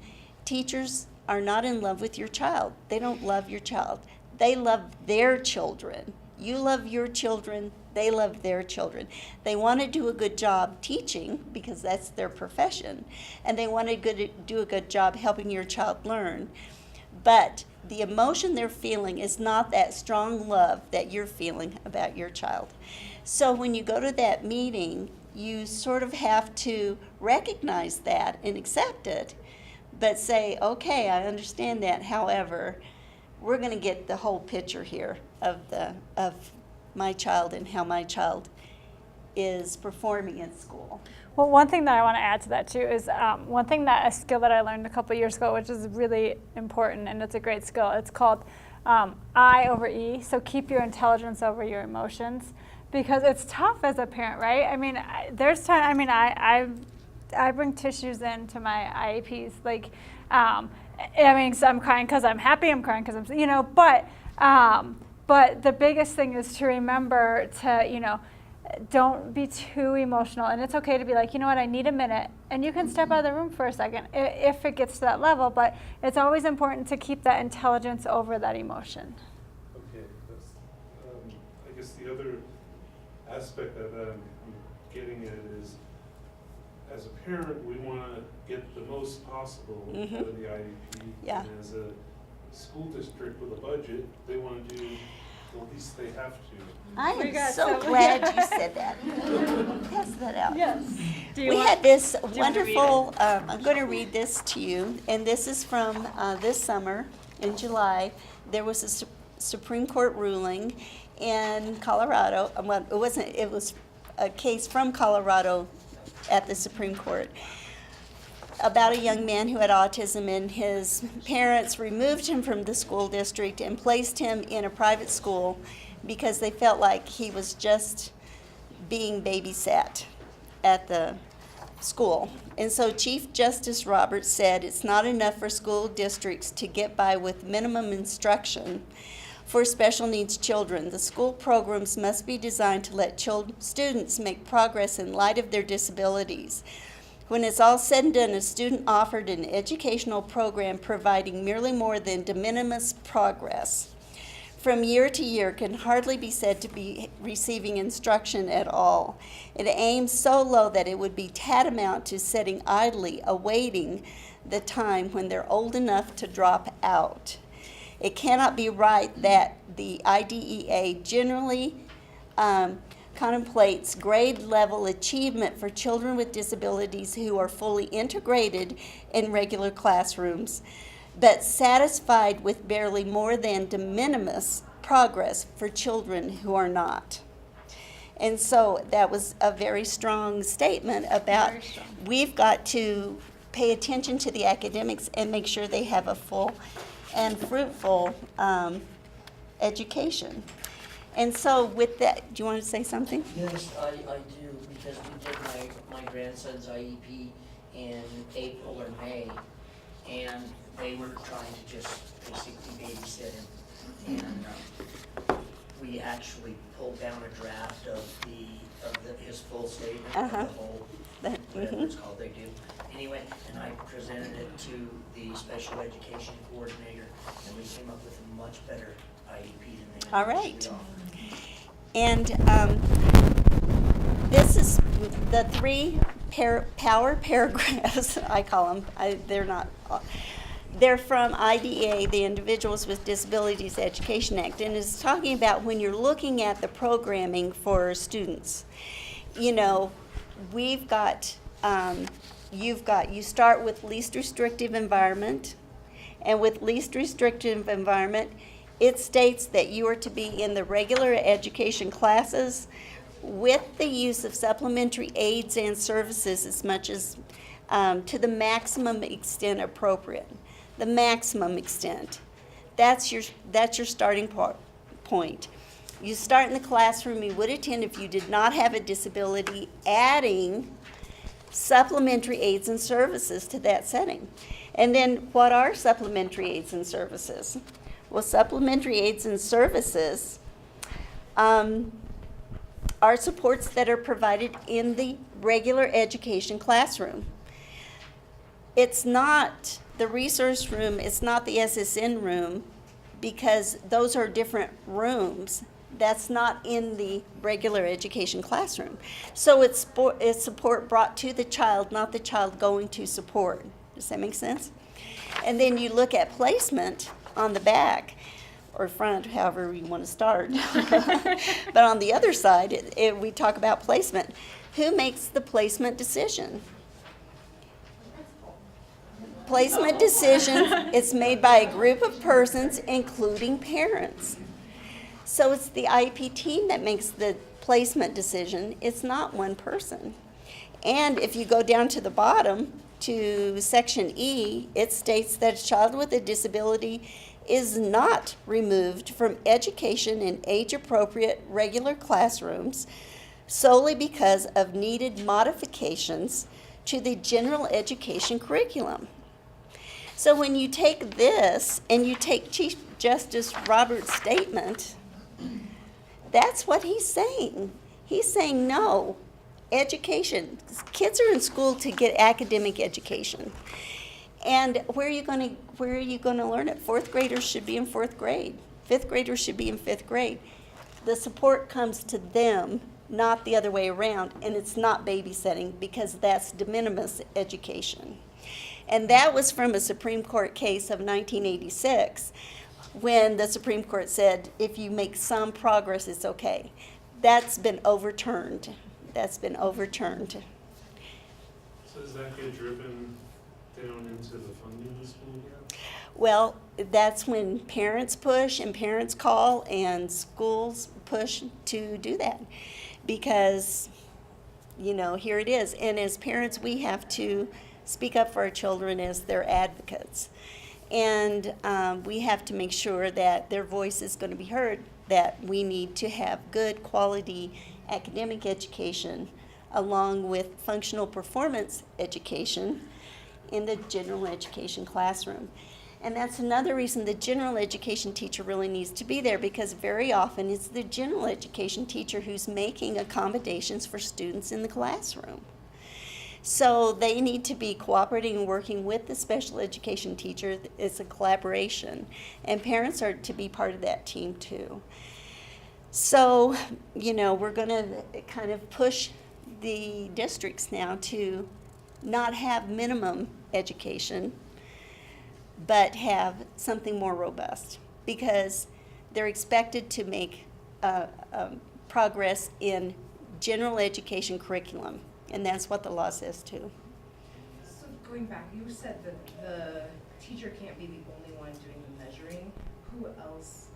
teachers are not in love with your child. They don't love your child. They love their children. You love your children. They love their children. They want to do a good job teaching because that's their profession, and they want to do a good job helping your child learn. But the emotion they're feeling is not that strong love that you're feeling about your child. So when you go to that meeting, you sort of have to recognize that and accept it, but say, okay, I understand that. However, we're going to get the whole picture here of my child and how my child is performing in school. Well, one thing that I want to add to that too is a skill that I learned a couple years ago, which is really important, and it's a great skill. It's called I over E. So keep your intelligence over your emotions, because it's tough as a parent, right? I mean, there's time. I mean, I bring tissues into my IEPs, like, so I'm crying because I'm happy. I'm crying because I'm, but the biggest thing is to remember to, don't be too emotional, and it's okay to be like, you know what, I need a minute, and you can step out of the room for a second if it gets to that level, but it's always important to keep that intelligence over that emotion. Okay, that's, I guess the other aspect of that I'm getting at is as a parent, we want to get the most possible Mhm. out of the IEP. Yeah. And as a school district with a budget, they want to do the least they have to. I We am got so some- glad you said that. Pass that out. Yes. Do you We want- had this you wanna read wonderful, I'm going to read this to you, and this is from this summer in July. There was a Supreme Court ruling in Colorado. Well, it was a case from Colorado at the Supreme Court about a young man who had autism, and his parents removed him from the school district and placed him in a private school because they felt like he was just being babysat at the school. And so Chief Justice Roberts said it's not enough for school districts to get by with minimum instruction for special needs children. The school programs must be designed to let students make progress in light of their disabilities. When it's all said and done, a student offered an educational program providing merely more than de minimis progress from year to year can hardly be said to be receiving instruction at all. It aims so low that it would be tantamount to sitting idly awaiting the time when they're old enough to drop out. It cannot be right that the IDEA generally contemplates grade level achievement for children with disabilities who are fully integrated in regular classrooms, but satisfied with barely more than de minimis progress for children who are not. And so that was a very strong statement about Very strong. we've got to pay attention to the academics and make sure they have a full and fruitful education. And so with that, do you want to say something? Yes, I do, because we did my grandson's IEP in April or May, and they were trying to just basically babysit him. And we actually pulled down a draft of his full statement, of Uh-huh. the whole, That- whatever mhm. it's called they do. Anyway, and I presented it to the special education coordinator, and we came up with a much better IEP than they All had right. initially offered. And this is the three power paragraphs, I call them. They're not. They're from IDEA, the Individuals with Disabilities Education Act, and it's talking about when you're looking at the programming for students. You know, we've got, you start with least restrictive environment, and with least restrictive environment, it states that you are to be in the regular education classes with the use of supplementary aids and services as much as to the maximum extent appropriate. The maximum extent. That's your starting point. You start in the classroom you would attend if you did not have a disability, adding supplementary aids and services to that setting. And then what are supplementary aids and services? Well, supplementary aids and services are supports that are provided in the regular education classroom. It's not the resource room, it's not the SSN room, because those are different rooms. That's not in the regular education classroom. So it's support brought to the child, not the child going to support. Does that make sense? And then you look at placement on the back, or front, however you want to start. But on the other side, we talk about placement. Who makes the placement decision? Placement decision is made by a group of persons, including parents. So it's the IEP team that makes the placement decision. It's not one person. And if you go down to the bottom, to Section E, it states that a child with a disability is not removed from education in age-appropriate regular classrooms solely because of needed modifications to the general education curriculum. So when you take this and you take Chief Justice Roberts' statement, that's what he's saying. He's saying no. Education. Kids are in school to get academic education. And where are you going to learn it? Fourth graders should be in fourth grade. Fifth graders should be in fifth grade. The support comes to them not the other way around. And it's not babysitting, because that's de minimis education. And that was from a Supreme Court case of 1986, when the Supreme Court said, if you make some progress, it's okay. That's been overturned. That's been overturned. So does that get driven down into the funding of the school yet? Well, that's when parents push and parents call and schools push to do that. Because, you know, here it is. And as parents, we have to speak up for our children as their advocates. And we have to make sure that their voice is going to be heard, that we need to have good quality academic education along with functional performance education in the general education classroom. And that's another reason the general education teacher really needs to be there, because very often it's the general education teacher who's making accommodations for students in the classroom. So they need to be cooperating and working with the special education teacher. It's a collaboration. And parents are to be part of that team too. So, you know, we're going to kind of push the districts now to not have minimum education, but have something more robust, because they're expected to make progress in general education curriculum, and that's what the law says too. So going back, you said that the teacher can't be the only one doing the measuring. Who else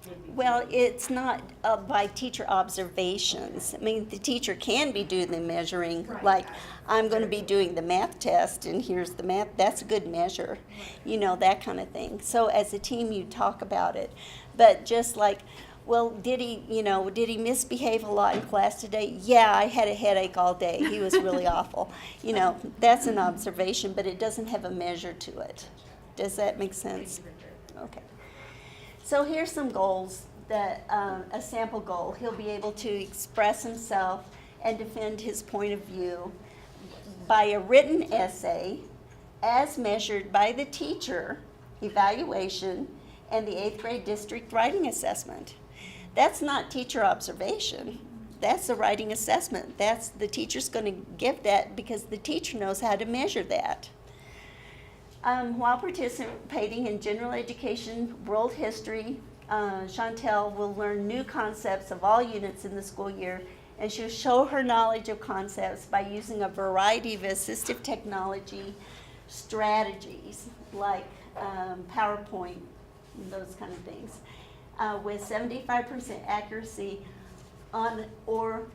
would be? Well, doing it's not by teacher observations. I mean, the teacher can be doing the measuring, Right. like, I'm going to be doing the math test, and here's the math. That's a good measure, you know, that kind of thing. So as a team, you talk about it. But just like, well, did he misbehave a lot in class today? Yeah, I had a headache all day. He was really awful. You know, that's an observation, but it doesn't have a measure to it. Does that make sense? Okay. So here's some goals that, a sample goal. He'll be able to express himself and defend his point of view by a written essay as measured by the teacher, evaluation, and the 8th grade district writing assessment. That's not teacher observation. That's a writing assessment. That's the teacher's going to give that because the teacher knows how to measure that. While participating in general education, world history, Chantel will learn new concepts of all units in the school year, and she'll show her knowledge of concepts by using a variety of assistive technology strategies like PowerPoint, those kind of things, with 75% accuracy on or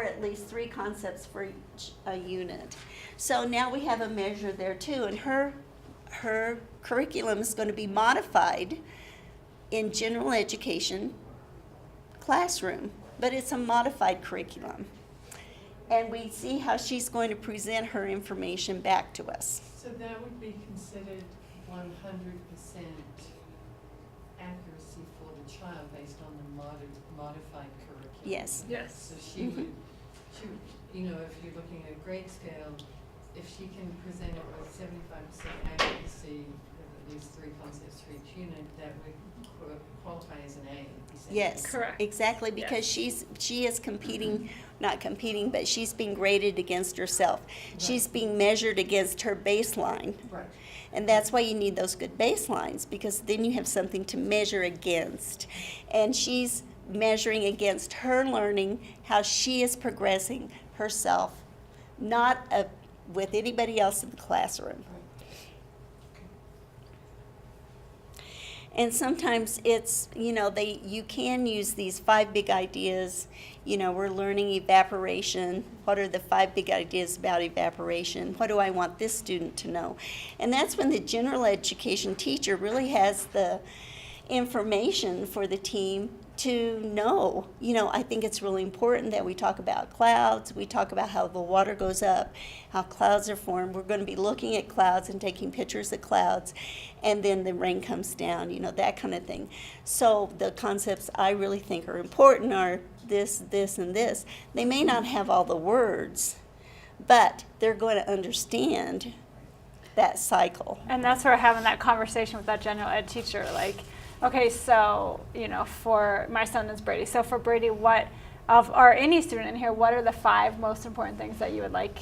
at least 3 concepts for each unit. So now we have a measure there too, and her curriculum is going to be modified in general education classroom, but it's a modified curriculum. And we see how she's going to present her information back to us. So that would be considered 100% accuracy for the child based on the modified curriculum? Yes. Yes. So she would, you know, if you're looking at grade scale, if she can present it with 75% accuracy, at least 3 concepts for each unit, that would qualify as an A. essentially. Yes, Correct. exactly, because she is competing, not competing, but she's being graded against herself. She's being measured against her baseline. Right. And that's why you need those good baselines, because then you have something to measure against. And she's measuring against her learning, how she is progressing herself, not with anybody else in the classroom. And sometimes it's, you know, you can use these 5 big ideas. You know, we're learning evaporation. What are the 5 big ideas about evaporation? What do I want this student to know? And that's when the general education teacher really has the information for the team to know. You know, I think it's really important that we talk about clouds. We talk about how the water goes up, how clouds are formed. We're going to be looking at clouds and taking pictures of clouds, and then the rain comes down, you know, that kind of thing. So the concepts I really think are important are this, this, and this. They may not have all the words, but they're going to understand that cycle. And that's where having that conversation with that general ed teacher, like, okay, so, you know, for my son is Brady. So for Brady, what or any student in here, what are the 5 most important things that you would like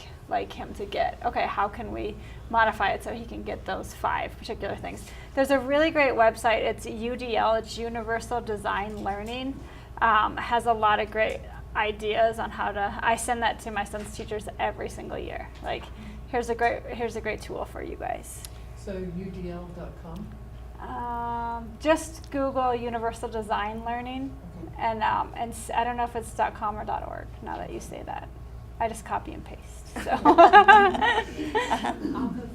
him to get? Okay, how can we modify it so he can get those 5 particular things? There's a really great website. It's UDL. It's Universal Design Learning. Has a lot of great ideas on how to. I send that to my son's teachers every single year. Like, here's a great tool for you guys. So udl.com? Just Google Universal Design Learning, and I don't know if it's .com or .org. Now that you say that, I just copy and paste. So. I'll go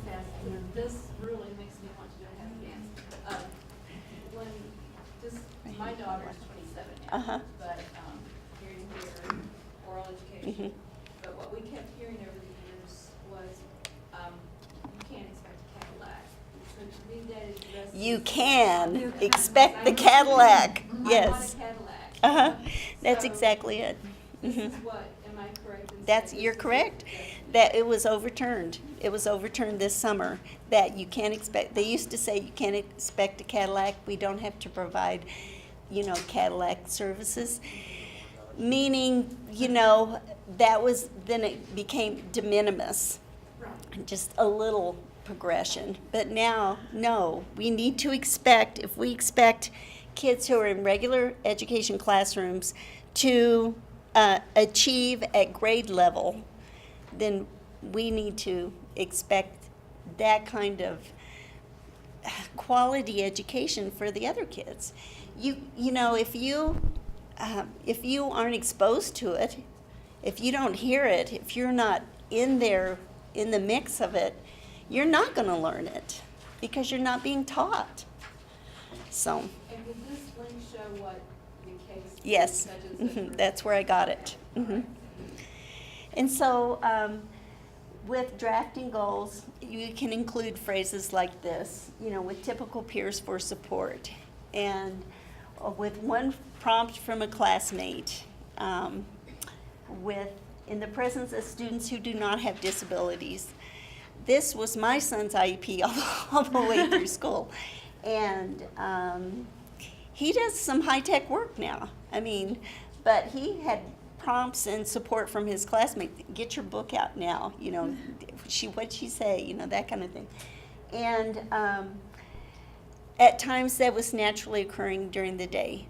fast. This really makes me want to do a happy dance. When just my daughter is 27 now, but hearing here, oral education. But what we kept hearing over the years was you can't expect a Cadillac. So to me, that is just You can expect the Cadillac. I want Yes. a Cadillac. That's So exactly it. This is what, am I correct in That's, saying you're this is correct. what- That it was overturned. It was overturned this summer, that you can't expect, they used to say you can't expect a Cadillac, we don't have to provide, Cadillac services. Meaning, that was, then it became de minimis, just a little progression. But now, no, we need to expect, if we expect kids who are in regular education classrooms to achieve at grade level, then we need to expect that kind of quality education for the other kids. If you aren't exposed to it, if you don't hear it, if you're not in there in the mix of it, you're not going to learn it because you're not being taught. So, And did this link show what the case? yes, such and such that's where I got it. And so, with drafting goals, you can include phrases like this, with typical peers for support, and with one prompt from a classmate, in the presence of students who do not have disabilities. This was my son's IEP all the way through school, and he does some high-tech work now. But he had prompts and support from his classmate. Get your book out now, what'd she say, that kind of thing. And at times that was naturally occurring during the day.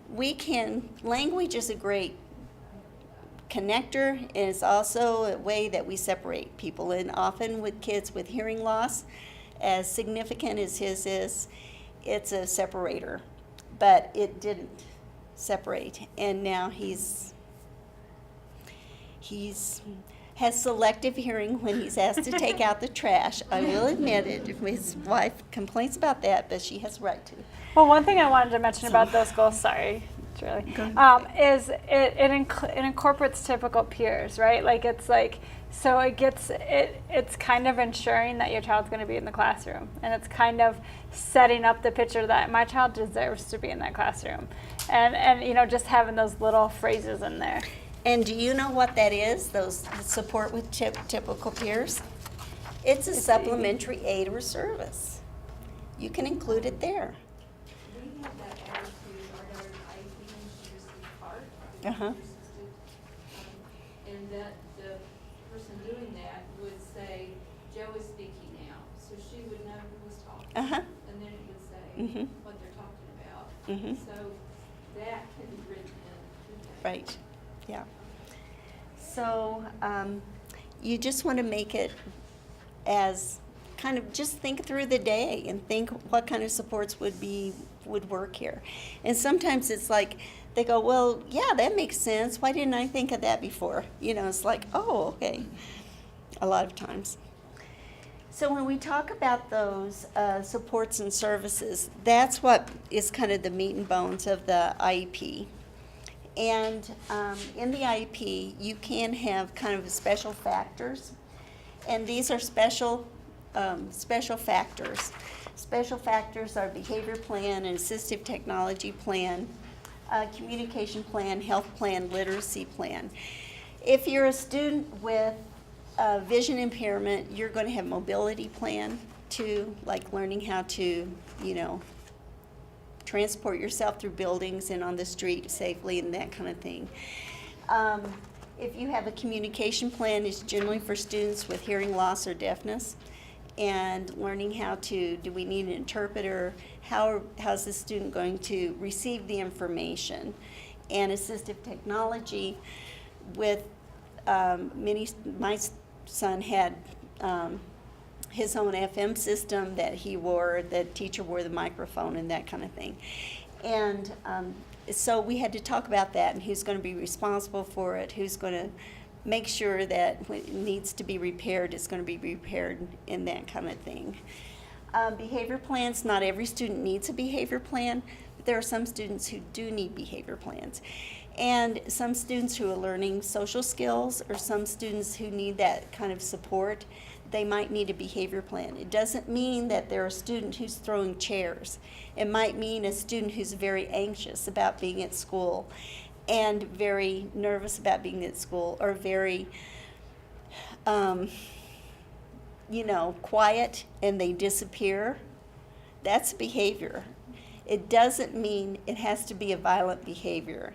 Language is a great connector, and it's also a way that we separate people. And often with kids with hearing loss, as significant as his is, it's a separator. But it didn't separate, and now he's has selective hearing when he's asked to take out the trash. I will admit it. His wife complains about that, but she has a right to. Well, one thing I wanted to mention about those goals, sorry, Julie, is it incorporates typical peers, right? It's kind of ensuring that your child's going to be in the classroom, and it's kind of setting up the picture that my child deserves to be in that classroom, and just having those little phrases in there. And do you know what that is, those support with typical peers? It's a supplementary aid or service. You can include it there. We have that added to our daughter's IEP when she received PART, Uh-huh. and that the person doing that would say, Joe is speaking now, so she would know who was talking. Uh-huh. And then it would say Mhm. what they're talking about. Mhm. So that can be written in. Right, yeah. So you just want to make it as kind of just think through the day and think what kind of supports would work here. And sometimes it's like they go, well, yeah, that makes sense. Why didn't I think of that before? It's like, oh, okay, a lot of times. So when we talk about those supports and services, that's what is kind of the meat and bones of the IEP. And in the IEP, you can have kind of special factors, and these are special factors. Special factors are behavior plan, an assistive technology plan, communication plan, health plan, literacy plan. If you're a student with vision impairment, you're going to have mobility plan too, like learning how to, transport yourself through buildings and on the street safely and that kind of thing. If you have a communication plan, it's generally for students with hearing loss or deafness, and learning how to, do we need an interpreter? How's the student going to receive the information? And assistive technology with my son had his own FM system that he wore, the teacher wore the microphone and that kind of thing. And so we had to talk about that and who's going to be responsible for it, who's going to make sure that when it needs to be repaired, it's going to be repaired and that kind of thing. Behavior plans, not every student needs a behavior plan, but there are some students who do need behavior plans. And some students who are learning social skills or some students who need that kind of support, they might need a behavior plan. It doesn't mean that they're a student who's throwing chairs. It might mean a student who's very anxious about being at school and very nervous about being at school, or very, quiet and they disappear. That's behavior. It doesn't mean it has to be a violent behavior.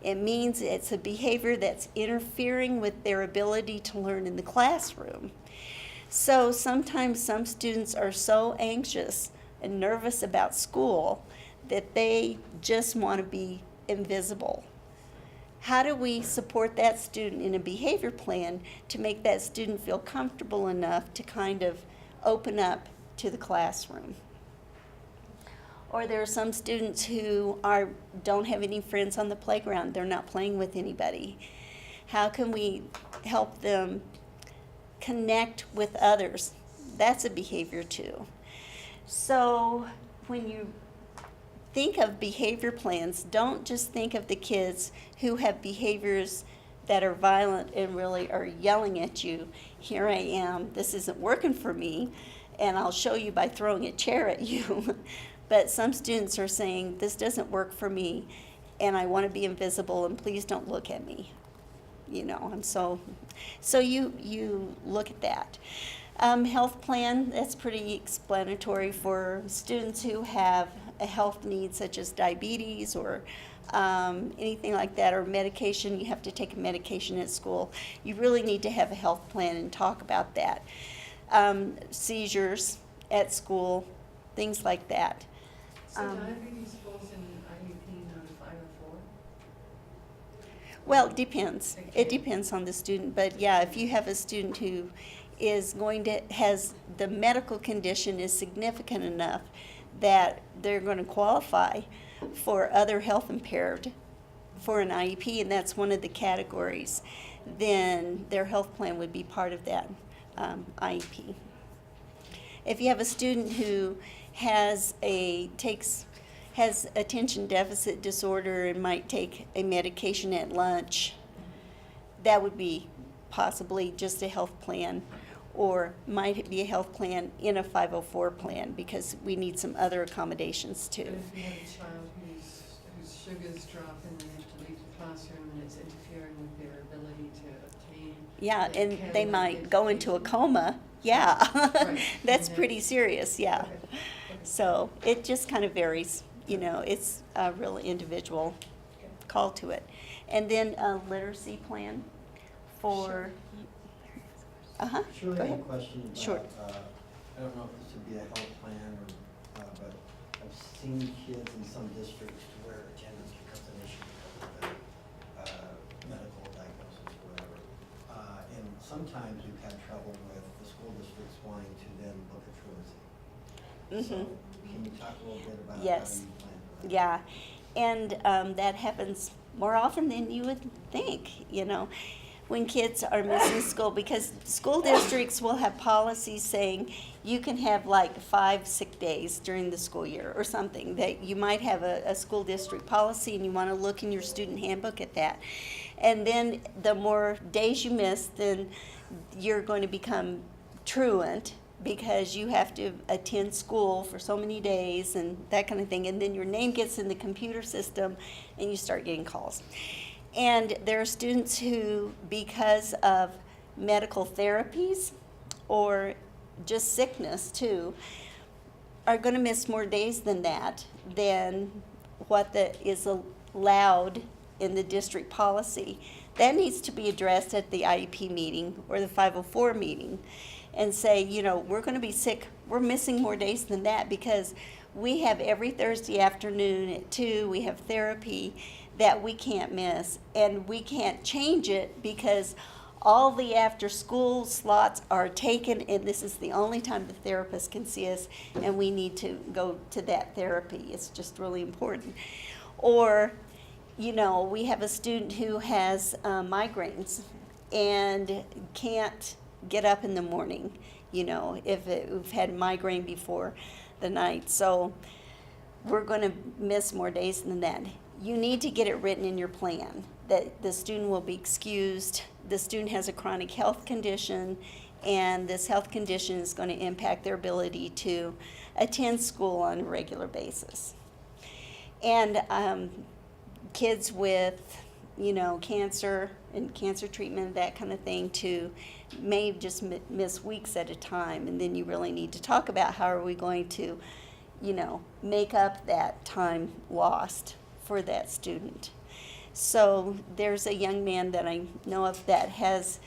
It means it's a behavior that's interfering with their ability to learn in the classroom. So sometimes some students are so anxious and nervous about school that they just want to be invisible. How do we support that student in a behavior plan to make that student feel comfortable enough to kind of open up to the classroom? Or there are some students who don't have any friends on the playground. They're not playing with anybody. How can we help them connect with others? That's a behavior too. So when you think of behavior plans, don't just think of the kids who have behaviors that are violent and really are yelling at you, here I am, this isn't working for me, and I'll show you by throwing a chair at you. But some students are saying, this doesn't work for me, and I want to be invisible, and please don't look at me. And so you look at that. Health plan, that's pretty explanatory for students who have a health need such as diabetes or anything like that, or medication. You have to take a medication at school. You really need to have a health plan and talk about that. Seizures at school, things like that. So diabetes falls in IUP not 504? Well, it depends. Okay. It depends on the student, but yeah, if you have a student who is has the medical condition is significant enough that they're going to qualify for other health impaired for an IEP, and that's one of the categories, then their health plan would be part of that IEP. If you have a student who has attention deficit disorder and might take a medication at lunch, that would be possibly just a health plan, or might be a health plan in a 504 plan, because we need some other accommodations too. But if you have a child whose sugars drop and they have to leave the classroom and it's interfering with their ability to obtain. Yeah, the and care they that might go into a education- coma. Yeah, Right. that's And pretty serious, yeah. Okay. Okay. So it just kind of varies, it's a real individual call to it. And then a literacy plan for, uh-huh, Shirley, go I have ahead. a question about, Sure. I don't know if this would be a health plan or, but I've seen kids in some districts where attendance becomes an issue because of medical diagnosis or whatever. And sometimes we've had trouble with the school districts wanting to then book a truancy. So can you talk a little bit about how Yes. you plan for that? Yeah, and that happens more often than you would think, when kids are missing school, because school districts will have policies saying you can have like 5 sick days during the school year or something, that you might have a school district policy and you want to look in your student handbook at that. And then the more days you miss, then you're going to become truant, because you have to attend school for so many days and that kind of thing, and then your name gets in the computer system and you start getting calls. And there are students who, because of medical therapies or just sickness too, are going to miss more days than that, than what is allowed in the district policy. that needs to be addressed at the IEP meeting or the 504 meeting and say, you know, we're going to be sick. We're missing more days than that because we have every Thursday afternoon at 2, we have therapy that we can't miss. And we can't change it because all the after-school slots are taken, and this is the only time the therapist can see us, and we need to go to that therapy. It's just really important. Or, you know, we have a student who has migraines and can't get up in the morning, you know, if we've had migraine before the night. So we're going to miss more days than that. You need to get it written in your plan that the student will be excused. The student has a chronic health condition, and this health condition is going to impact their ability to attend school on a regular basis. And kids with, you know, cancer and cancer treatment, that kind of thing, too, may just miss weeks at a time. And then you really need to talk about how are we going to, you know, make up that time lost for that student. So there's a young man that I know of that has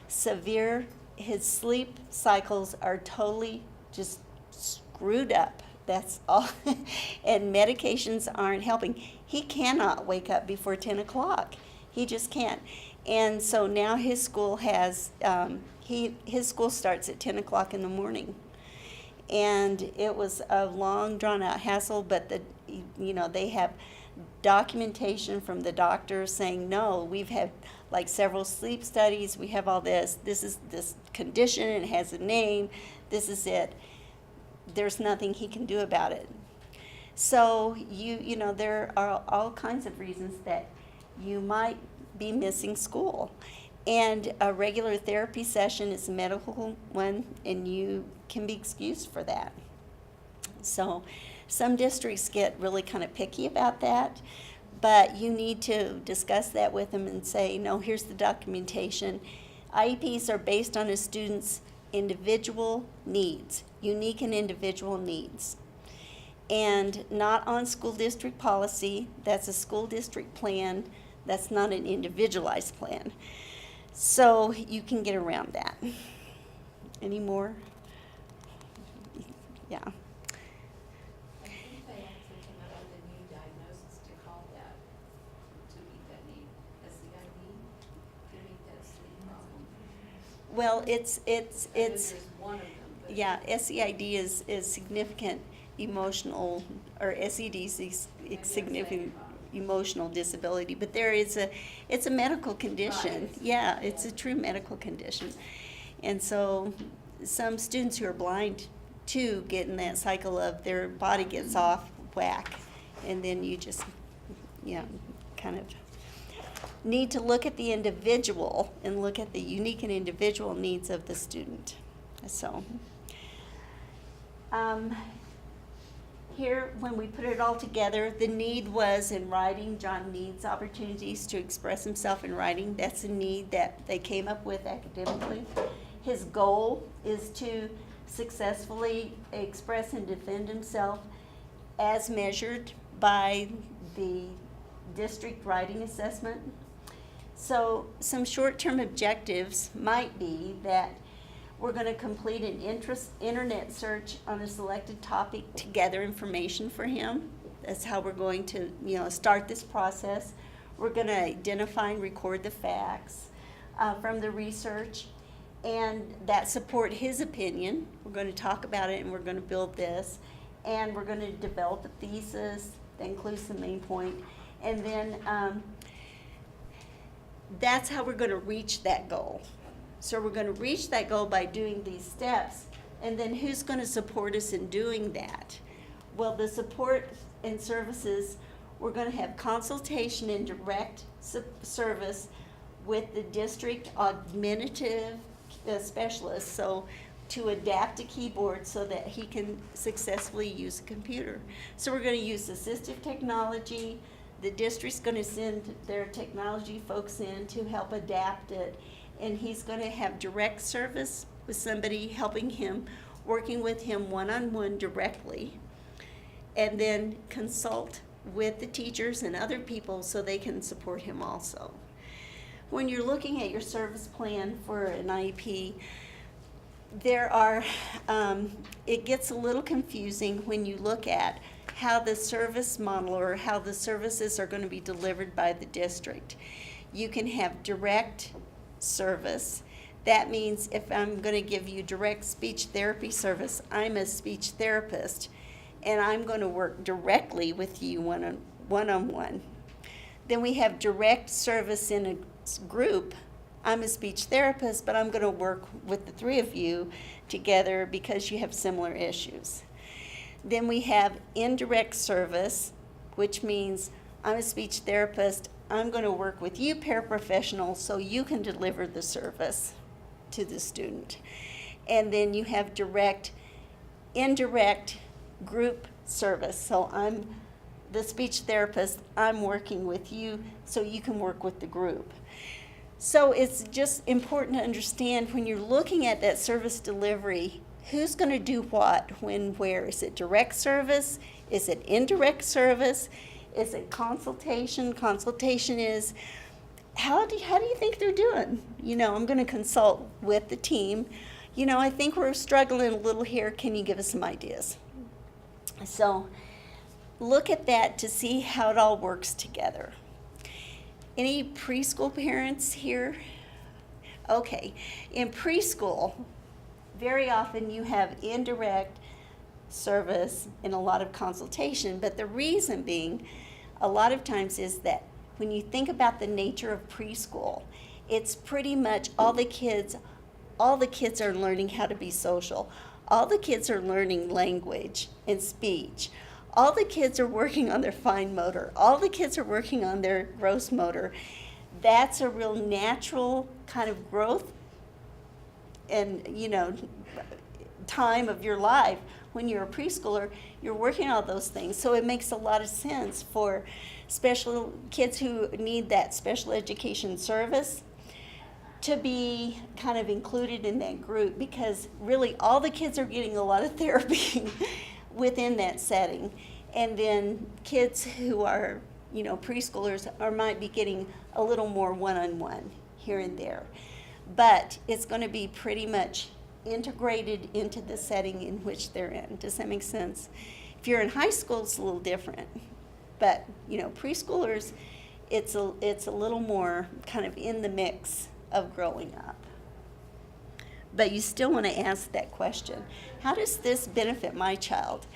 severe, his sleep cycles are totally just screwed up. That's all. And medications aren't helping. He cannot wake up before 10 o'clock. He just can't. And so now his school has, his school starts at 10 o'clock in the morning. And it was a long, drawn-out hassle, but you know, they have documentation from the doctors saying, no, we've had like several sleep studies, we have all this, this is this condition, it has a name, this is it. There's nothing he can do about it. So you know, there are all kinds of reasons that you might be missing school. And a regular therapy session is a medical one, and you can be excused for that. So some districts get really kind of picky about that, but you need to discuss that with them and say, no, here's the documentation. IEPs are based on a student's individual needs, unique and individual needs, and not on school district policy. That's a school district plan. That's not an individualized plan. So you can get around that. Any more? Yeah. I think they actually came out with a new diagnosis to call that, to meet that need, SEID, to meet that sleep problem. Well, it's I know there's one of them, but. yeah, SEID is significant emotional, or SED is significant emotional disability, but it's a medical condition. Right. Yeah, it's a true medical condition. And so some students who are blind too get in that cycle of their body gets off whack, and then you just, you know, kind of need to look at the individual and look at the unique and individual needs of the student. So here, when we put it all together, the need was in writing. John needs opportunities to express himself in writing. That's a need that they came up with academically. His goal is to successfully express and defend himself as measured by the district writing assessment. So some short-term objectives might be that we're going to complete an internet search on a selected topic to gather information for him. That's how we're going to, you know, start this process. We're going to identify and record the facts from the research, and that support his opinion. We're going to talk about it, and we're going to build this, and we're going to develop a thesis that includes the main point, and then that's how we're going to reach that goal. So we're going to reach that goal by doing these steps, and then who's going to support us in doing that? Well, the support and services, we're going to have consultation and direct service with the district augmentative specialist, so to adapt a keyboard so that he can successfully use a computer. So we're going to use assistive technology. The district's going to send their technology folks in to help adapt it, and he's going to have direct service with somebody helping him, working with him one-on-one directly, and then consult with the teachers and other people so they can support him also. when you're looking at your service plan for an IEP, there are, it gets a little confusing when you look at how the service model or how the services are going to be delivered by the district. You can have direct service. That means if I'm going to give you direct speech therapy service, I'm a speech therapist, and I'm going to work directly with you one-on-one. Then we have direct service in a group. I'm a speech therapist, but I'm going to work with the three of you together because you have similar issues. Then we have indirect service, which means I'm a speech therapist. I'm going to work with you paraprofessionals so you can deliver the service to the student. And then you have indirect group service. So I'm the speech therapist, I'm working with you so you can work with the group. So it's just important to understand when you're looking at that service delivery, who's going to do what, when, where. Is it direct service? Is it indirect service? Is it consultation? Consultation is, how do you think they're doing? You know, I'm going to consult with the team. You know, I think we're struggling a little here. Can you give us some ideas? So look at that to see how it all works together. Any preschool parents here? Okay, in preschool, very often you have indirect service and a lot of consultation, but the reason being, a lot of times is that when you think about the nature of preschool, it's pretty much all the kids are learning how to be social. All the kids are learning language and speech. All the kids are working on their fine motor. All the kids are working on their gross motor. That's a real natural kind of growth and, you know, time of your life. When you're a preschooler, you're working on all those things. So it makes a lot of sense for special kids who need that special education service to be kind of included in that group, because really all the kids are getting a lot of therapy within that setting. And then kids who are, you know, preschoolers might be getting a little more one-on-one here and there. But it's going to be pretty much integrated into the setting in which they're in. Does that make sense? If you're in high school, it's a little different. But, you know, preschoolers, it's a little more kind of in the mix of growing up. But you still want to ask that question. How does this benefit my child?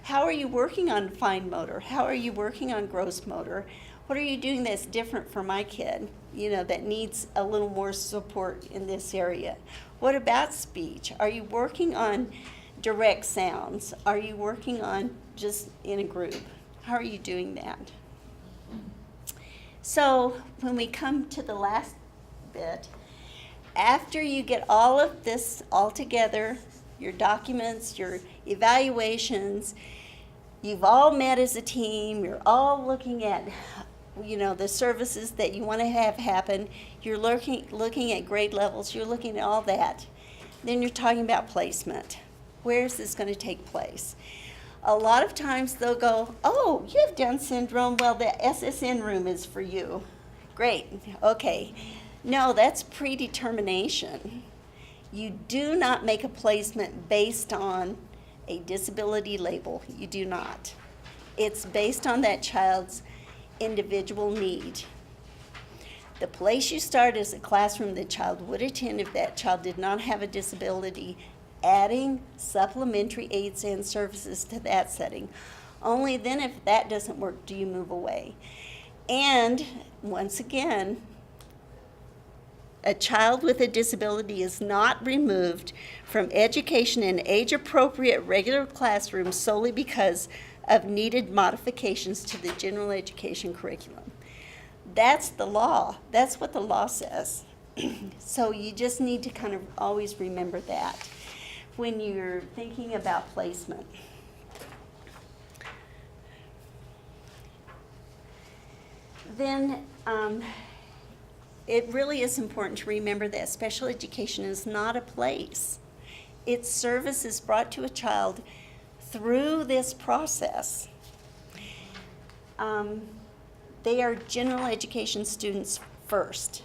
How are you working on fine motor? How are you working on gross motor? What are you doing that's different for my kid, you know, that needs a little more support in this area? What about speech? Are you working on direct sounds? Are you working on just in a group? How are you doing that? So when we come to the last bit, after you get all of this all together, your documents, your evaluations, you've all met as a team, you're all looking at, you know, the services that you want to have happen, you're looking at grade levels, you're looking at all that. Then you're talking about placement. Where is this going to take place? A lot of times they'll go, oh, you have Down syndrome, well, the SSN room is for you. Great, okay. No, that's predetermination. You do not make a placement based on a disability label. You do not. It's based on that child's individual need. The place you start is a classroom the child would attend if that child did not have a disability, adding supplementary aids and services to that setting. Only then, if that doesn't work, do you move away. And once again, a child with a disability is not removed from education in age-appropriate regular classrooms solely because of needed modifications to the general education curriculum. That's the law. That's what the law says. So you just need to kind of always remember that when you're thinking about placement. Then it really is important to remember that special education is not a place. Its service is brought to a child through this process. They are general education students first.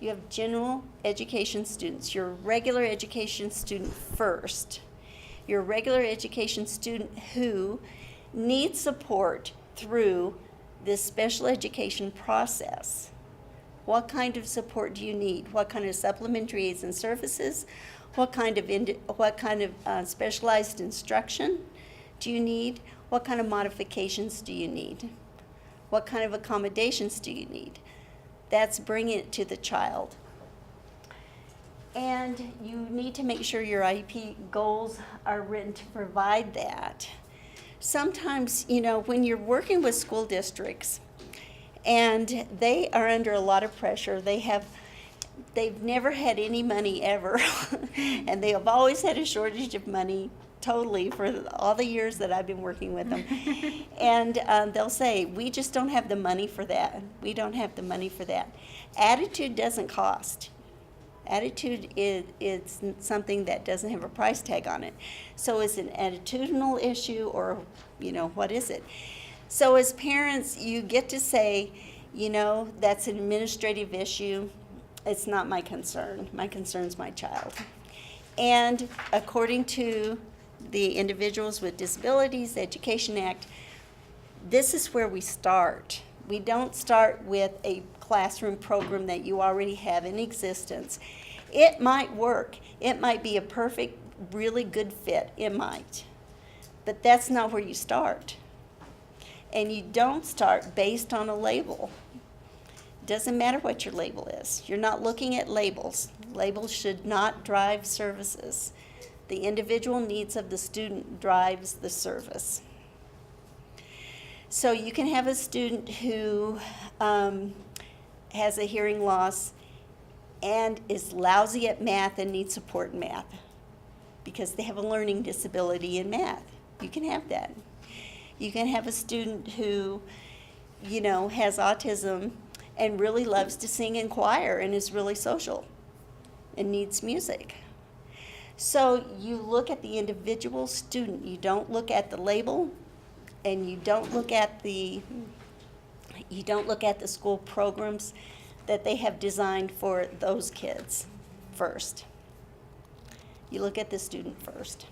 You have general education students, your regular education student first. Your regular education student who needs support through this special education process. What kind of support do you need? What kind of supplementary aids and services? What kind of specialized instruction do you need? What kind of modifications do you need? What kind of accommodations do you need? That's bringing it to the child. And you need to make sure your IEP goals are written to provide that. Sometimes, when you're working with school districts and they are under a lot of pressure, they've never had any money ever, and they have always had a shortage of money totally for all the years that I've been working with them. And they'll say, we just don't have the money for that. We don't have the money for that. Attitude doesn't cost. Attitude is something that doesn't have a price tag on it. So is it an attitudinal issue, or, what is it? So as parents, you get to say, that's an administrative issue. It's not my concern. My concern's my child. And according to the Individuals with Disabilities Education Act, this is where we start. We don't start with a classroom program that you already have in existence. It might work. It might be a perfect, really good fit. It might. But that's not where you start. And you don't start based on a label. Doesn't matter what your label is. You're not looking at labels. Labels should not drive services. The individual needs of the student drives the service. So you can have a student who has a hearing loss and is lousy at math and needs support in math because they have a learning disability in math. You can have that. You can have a student who, has autism and really loves to sing in choir and is really social and needs music. So you look at the individual student. You don't look at the label, and you don't look at the school programs that they have designed for those kids first. You look at the student first.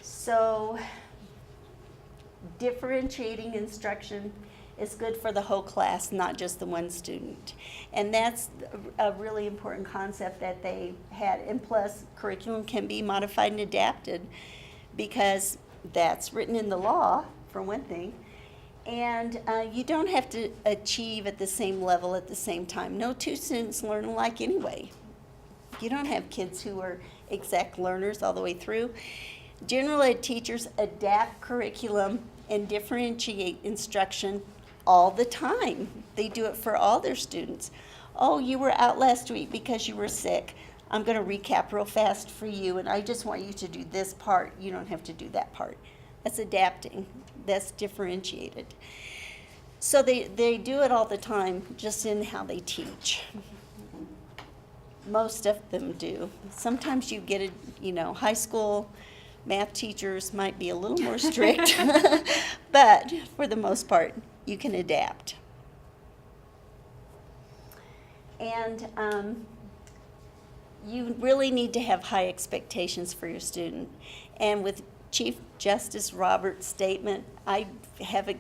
So differentiating instruction is good for the whole class, not just the one student. And that's a really important concept that they had. And plus, curriculum can be modified and adapted because that's written in the law, for one thing. And you don't have to achieve at the same level at the same time. No two students learn alike anyway. You don't have kids who are exact learners all the way through. General ed teachers adapt curriculum and differentiate instruction all the time. They do it for all their students. Oh, you were out last week because you were sick. I'm going to recap real fast for you, and I just want you to do this part. You don't have to do that part. That's adapting. That's differentiated. So they do it all the time, just in how they teach. Most of them do. Sometimes you get high school math teachers might be a little more strict, but for the most part, you can adapt. And you really need to have high expectations for your student. And with Chief Justice Roberts' statement, I have it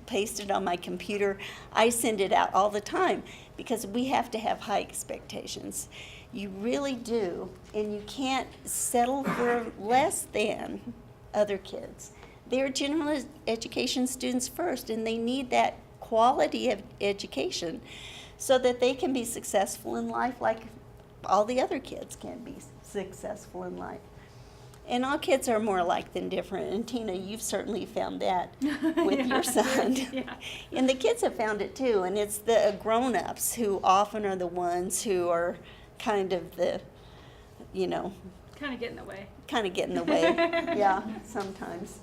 pasted on my computer. I send it out all the time because we have to have high expectations. You really do, and you can't settle for less than other kids. They're general education students first, and they need that quality of education so that they can be successful in life like all the other kids can be successful in life. And all kids are more alike than different, and Tina, you've certainly found that with your son. Yeah. And the kids have found it too, and it's the grown-ups who often are the ones who are kind of the, Kind of get in the way. kind of get in the way. Yeah, sometimes.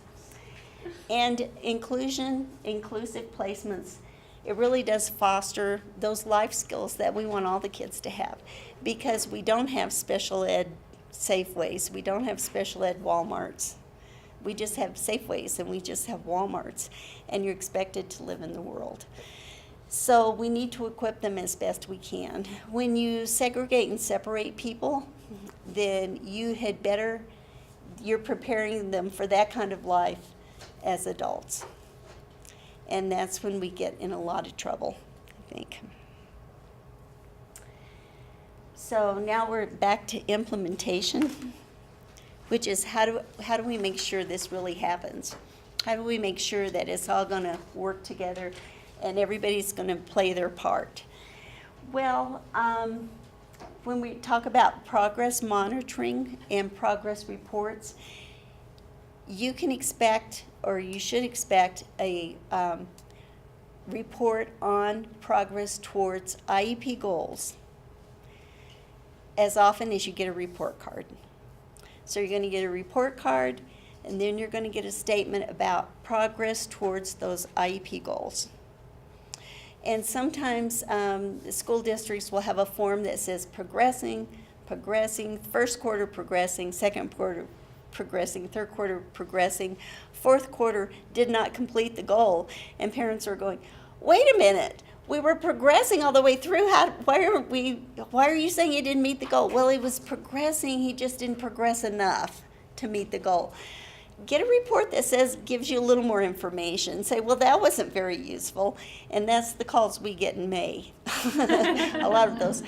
And inclusive placements, it really does foster those life skills that we want all the kids to have, because we don't have special ed Safeways, we don't have special ed Walmarts. We just have Safeways and we just have Walmarts, and you're expected to live in the world. So we need to equip them as best we can. When you segregate and separate people, then you're preparing them for that kind of life as adults. And that's when we get in a lot of trouble, I think. So now we're back to implementation, which is how do we make sure this really happens? How do we make sure that it's all going to work together and everybody's going to play their part? Well, when we talk about progress monitoring and progress reports, you can expect, or you should expect, a report on progress towards IEP goals as often as you get a report card. So you're going to get a report card, and then you're going to get a statement about progress towards those IEP goals. And sometimes the school districts will have a form that says progressing, first quarter progressing, second quarter progressing, third quarter progressing, fourth quarter did not complete the goal. And parents are going, wait a minute, we were progressing all the way through. Why are you saying he didn't meet the goal? Well, he was progressing, he just didn't progress enough to meet the goal. Get a report that gives you a little more information. Say, well, that wasn't very useful. And that's the calls we get in May. A lot of those.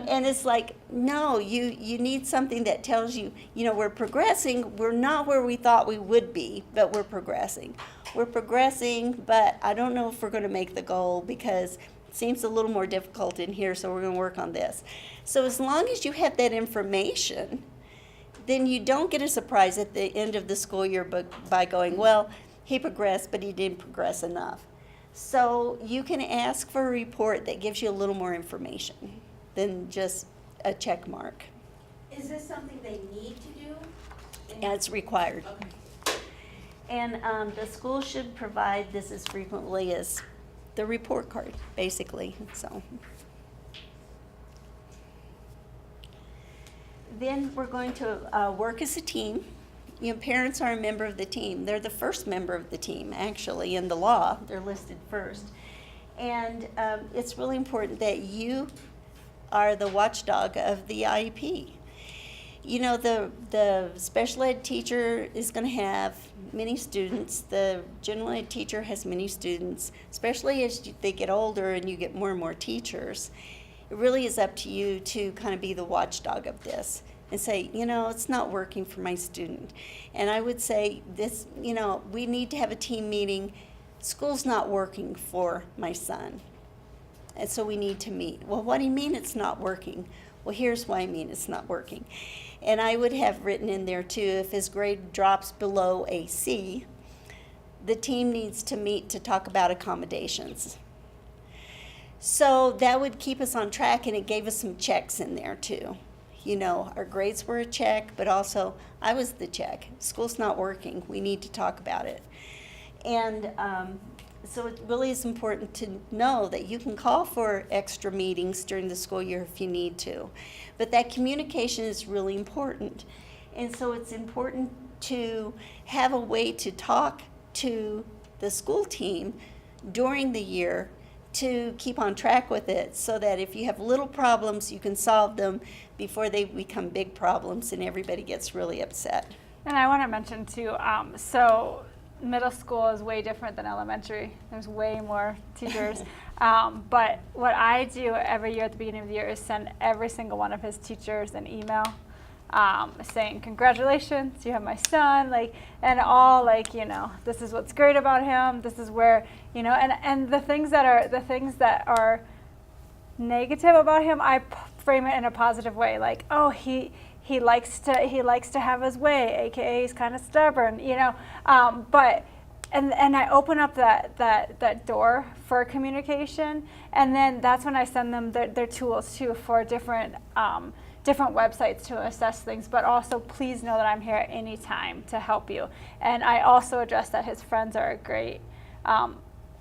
And it's like, no, you need something that tells you, we're progressing. We're not where we thought we would be, but we're progressing. We're progressing, but I don't know if we're going to make the goal because it seems a little more difficult in here, so we're going to work on this. So as long as you have that information, then you don't get a surprise at the end of the school year by going, well, he progressed, but he didn't progress enough. So you can ask for a report that gives you a little more information than just a check mark. Is this something they need to do? And it's required. Okay. And the school should provide this as frequently as the report card, basically. So then we're going to work as a team. Parents are a member of the team. They're the first member of the team, actually, in the law. They're listed first. And it's really important that you are the watchdog of the IEP. The special ed teacher is going to have many students. The general ed teacher has many students, especially as they get older and you get more and more teachers. It really is up to you to kind of be the watchdog of this and say, it's not working for my student. And I would say this, we need to have a team meeting. School's not working for my son. And so we need to meet. Well, what do you mean it's not working? Well, here's why I mean it's not working. And I would have written in there too, if his grade drops below a C, the team needs to meet to talk about accommodations. So that would keep us on track, and it gave us some checks in there too. Our grades were a check, but also I was the check. School's not working. We need to talk about it. And so it really is important to know that you can call for extra meetings during the school year if you need to. But that communication is really important. And so it's important to have a way to talk to the school team during the year to keep on track with it, so that if you have little problems, you can solve them before they become big problems and everybody gets really upset. And I want to mention too, so middle school is way different than elementary. There's way more teachers. But what I do every year at the beginning of the year is send every single one of his teachers an email saying, congratulations, you have my son, and all, this is what's great about him, this is where, and the things that are negative about him, I frame it in a positive way, he likes to have his way, aka he's kind of stubborn, but and I open up that door for communication, and then that's when I send them their tools too for different websites to assess things, but also please know that I'm here at any time to help you. And I also address that his friends are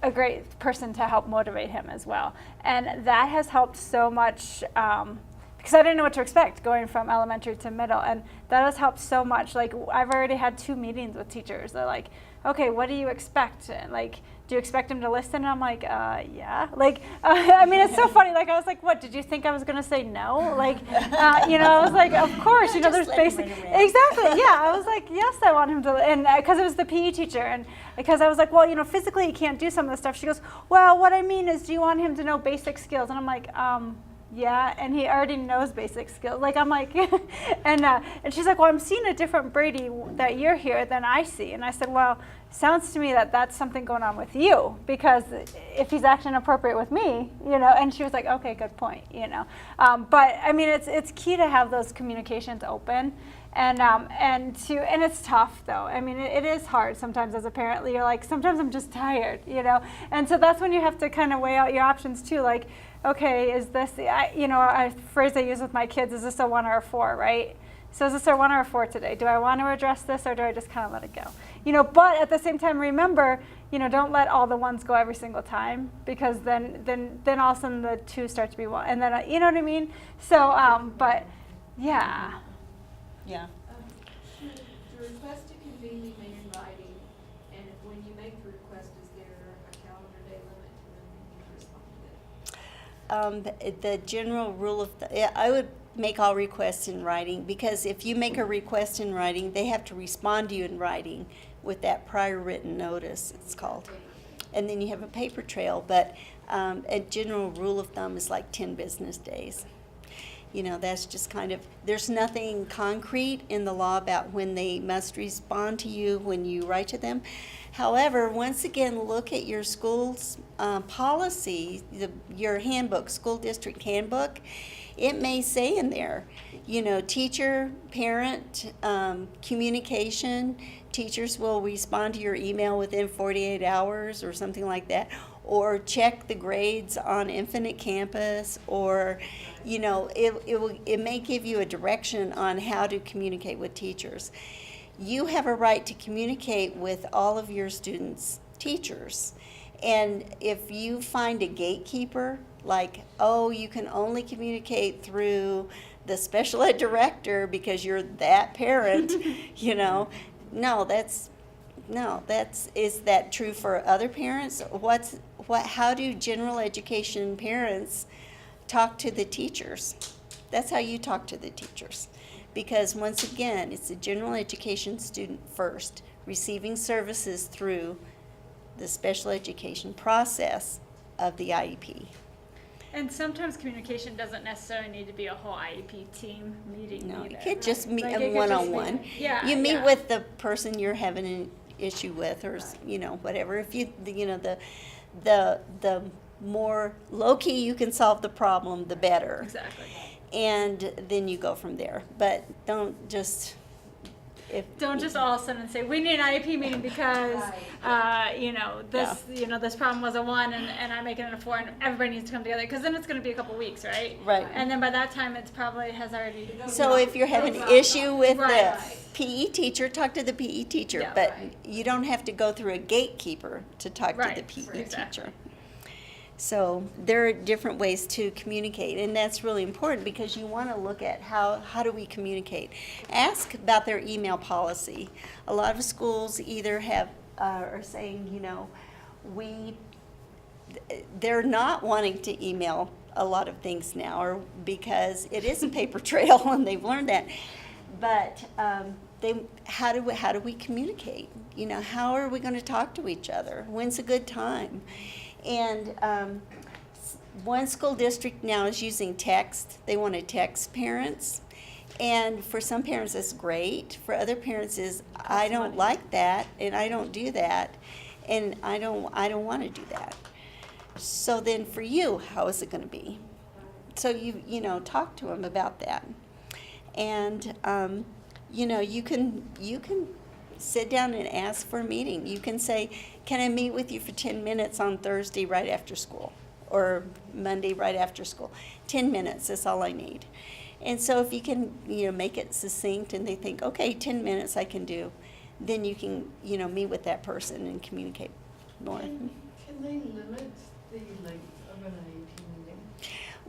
a great person to help motivate him as well. And that has helped so much because I didn't know what to expect going from elementary to middle, and that has helped so much. Like, I've already had 2 meetings with teachers. They're like, okay, what do you expect? Like, do you expect them to listen? And I'm like, yeah. Like, I mean, it's so funny. Like, I was like, what, did you think I was going to say no? Like, you know, I was like, of course, you know, there's basic. Exactly, yeah. I was like, yes, I want him to. And because it was the PE teacher. And because I was like, well, you know, physically he can't do some of the stuff. She goes, well, what I mean is, do you want him to know basic skills? And I'm like, yeah, and he already knows basic skills. Like, I'm like, and she's like, well, I'm seeing a different Brady that you're here than I see. And I said, well, sounds to me that that's something going on with you, because if he's acting appropriate with me, you know. And she was like, okay, good point, you know. But I mean, it's key to have those communications open, and it's tough though. I mean, it is hard sometimes as a parent. You're like, sometimes I'm just tired, you know. And so that's when you have to kind of weigh out your options too, like, okay, is this, you know, a phrase I use with my kids, is this a 1 or a 4, right? So is this a 1 or a 4 today? Do I want to address this, or do I just kind of let it go? You know, but at the same time, remember, you know, don't let all the 1s go every single time, because then all of a sudden the 2s start to be 1, and then, you know what I mean? So, but, yeah. Yeah. Should the request to convene be made in writing, and when you make the request, is there a calendar day limit to when you need to respond to it? The general rule of I would make all requests in writing, because if you make a request in writing, they have to respond to you in writing with that prior written notice, it's called. And then you have a paper trail, but a general rule of thumb is like 10 business days. You know, that's just kind of, there's nothing concrete in the law about when they must respond to you when you write to them. However, once again, look at your school's policy, your handbook, school district handbook. It may say in there, you know, teacher, parent, communication, teachers will respond to your email within 48 hours or something like that, or check the grades on Infinite Campus, or, you know, it may give you a direction on how to communicate with teachers. You have a right to communicate with all of your students' teachers. And if you find a gatekeeper, like, oh, you can only communicate through the special ed director because you're that parent, you know, is that true for other parents? How do general education parents talk to the teachers? That's how you talk to the teachers. Because once again, it's a general education student first, receiving services through the special education process of the IEP. And sometimes communication doesn't necessarily need to be a whole IEP team meeting. No, either, it could just meet Like, it could one-on-one. just be- yeah, You meet yeah. with the person you're having an issue with, or you know, whatever. If you know, the more low-key you can solve the problem, the better. Exactly. And then you go from there. But don't just Don't just all of a sudden say, we need an IEP meeting because, you know, this problem was a 1 and I'm making it a 4, and everybody needs to come together, because then it's going to be a couple weeks, right? Right. And then by that time, it's probably has already. So if you're having an issue with Right. the PE teacher, talk to the PE teacher. Yeah. But you don't have to go through a gatekeeper to talk Right. to the PE Exactly. teacher. So there are different ways to communicate, and that's really important, because you want to look at how do we communicate. Ask about their email policy. A lot of schools either have are saying, you know, they're not wanting to email a lot of things now, or because it is a paper trail and they've learned that. But how do we communicate? You know, how are we going to talk to each other? When's a good time? And one school district now is using text. They want to text parents. And for some parents, it's great. For other parents, I don't like that, and I don't do that, and I don't want to do that. So then for you, how is it going to be? So you know, talk to them about that. And you know, you can sit down and ask for a meeting. You can say, can I meet with you for 10 minutes on Thursday right after school, or Monday right after school? 10 minutes, that's all I need. And so if you can, you know, make it succinct, and they think, okay, 10 minutes I can do, then you can, you know, meet with that person and communicate more. Can they limit the length of an IEP meeting?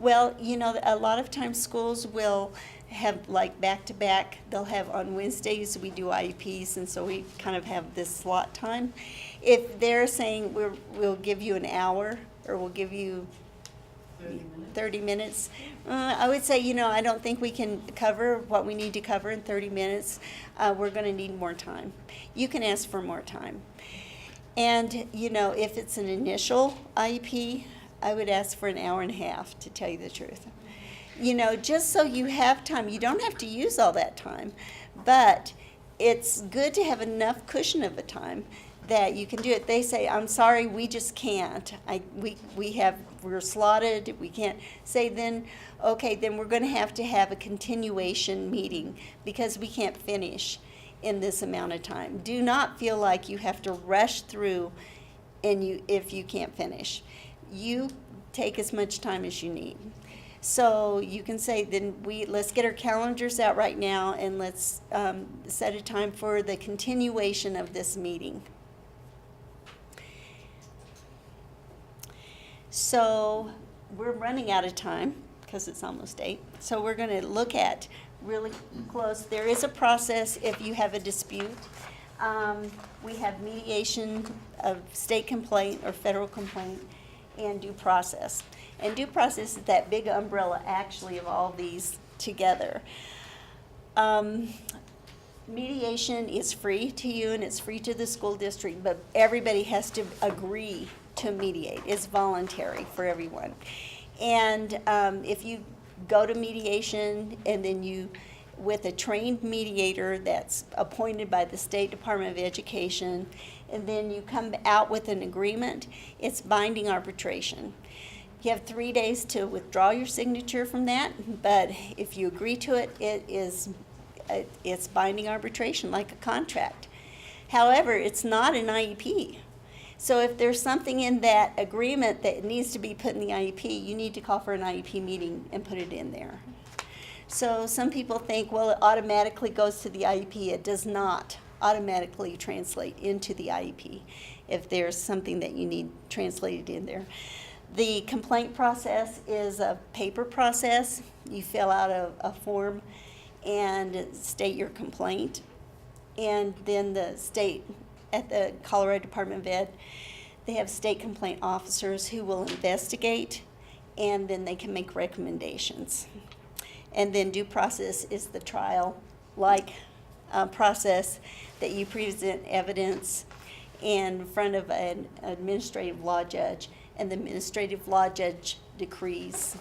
Well, you know, a lot of times schools will have like back-to-back. They'll have on Wednesdays, we do IEPs, and so we kind of have this slot time. If they're saying we'll give you an hour, or we'll give you 30 minutes, I would say, you know, I don't think we can cover what we need to cover in 30 minutes. We're going to need more time. You can ask for more time. And, you know, if it's an initial IEP, I would ask for an hour and a half, to tell you the truth. You know, just so you have time. You don't have to use all that time, but it's good to have enough cushion of a time that you can do it. They say, I'm sorry, we just can't. We're slotted, we can't. Say then, okay, then we're going to have a continuation meeting because we can't finish in this amount of time. Do not feel like you have to rush through if you can't finish. You take as much time as you need. So you can say, then let's get our calendars out right now, and let's set a time for the continuation of this meeting. So we're running out of time because it's almost 8. So we're going to look at really close. There is a process if you have a dispute. We have mediation of state complaint or federal complaint, and due process. And due process is that big umbrella actually of all these together. Mediation is free to you and it's free to the school district, but everybody has to agree to mediate. It's voluntary for everyone. And if you go to mediation and then with a trained mediator that's appointed by the State Department of Education, and then you come out with an agreement, it's binding arbitration. You have 3 days to withdraw your signature from that, but if you agree to it, it's binding arbitration like a contract. However, it's not an IEP. So if there's something in that agreement that needs to be put in the IEP, you need to call for an IEP meeting and put it in there. So some people think, well, it automatically goes to the IEP. It does not automatically translate into the IEP if there's something that you need translated in there. The complaint process is a paper process. You fill out a form and state your complaint. And then the state, at the Colorado Department of Ed, they have state complaint officers who will investigate, and then they can make recommendations. And then due process is the trial-like process that you present evidence in front of an administrative law judge, and the administrative law judge decrees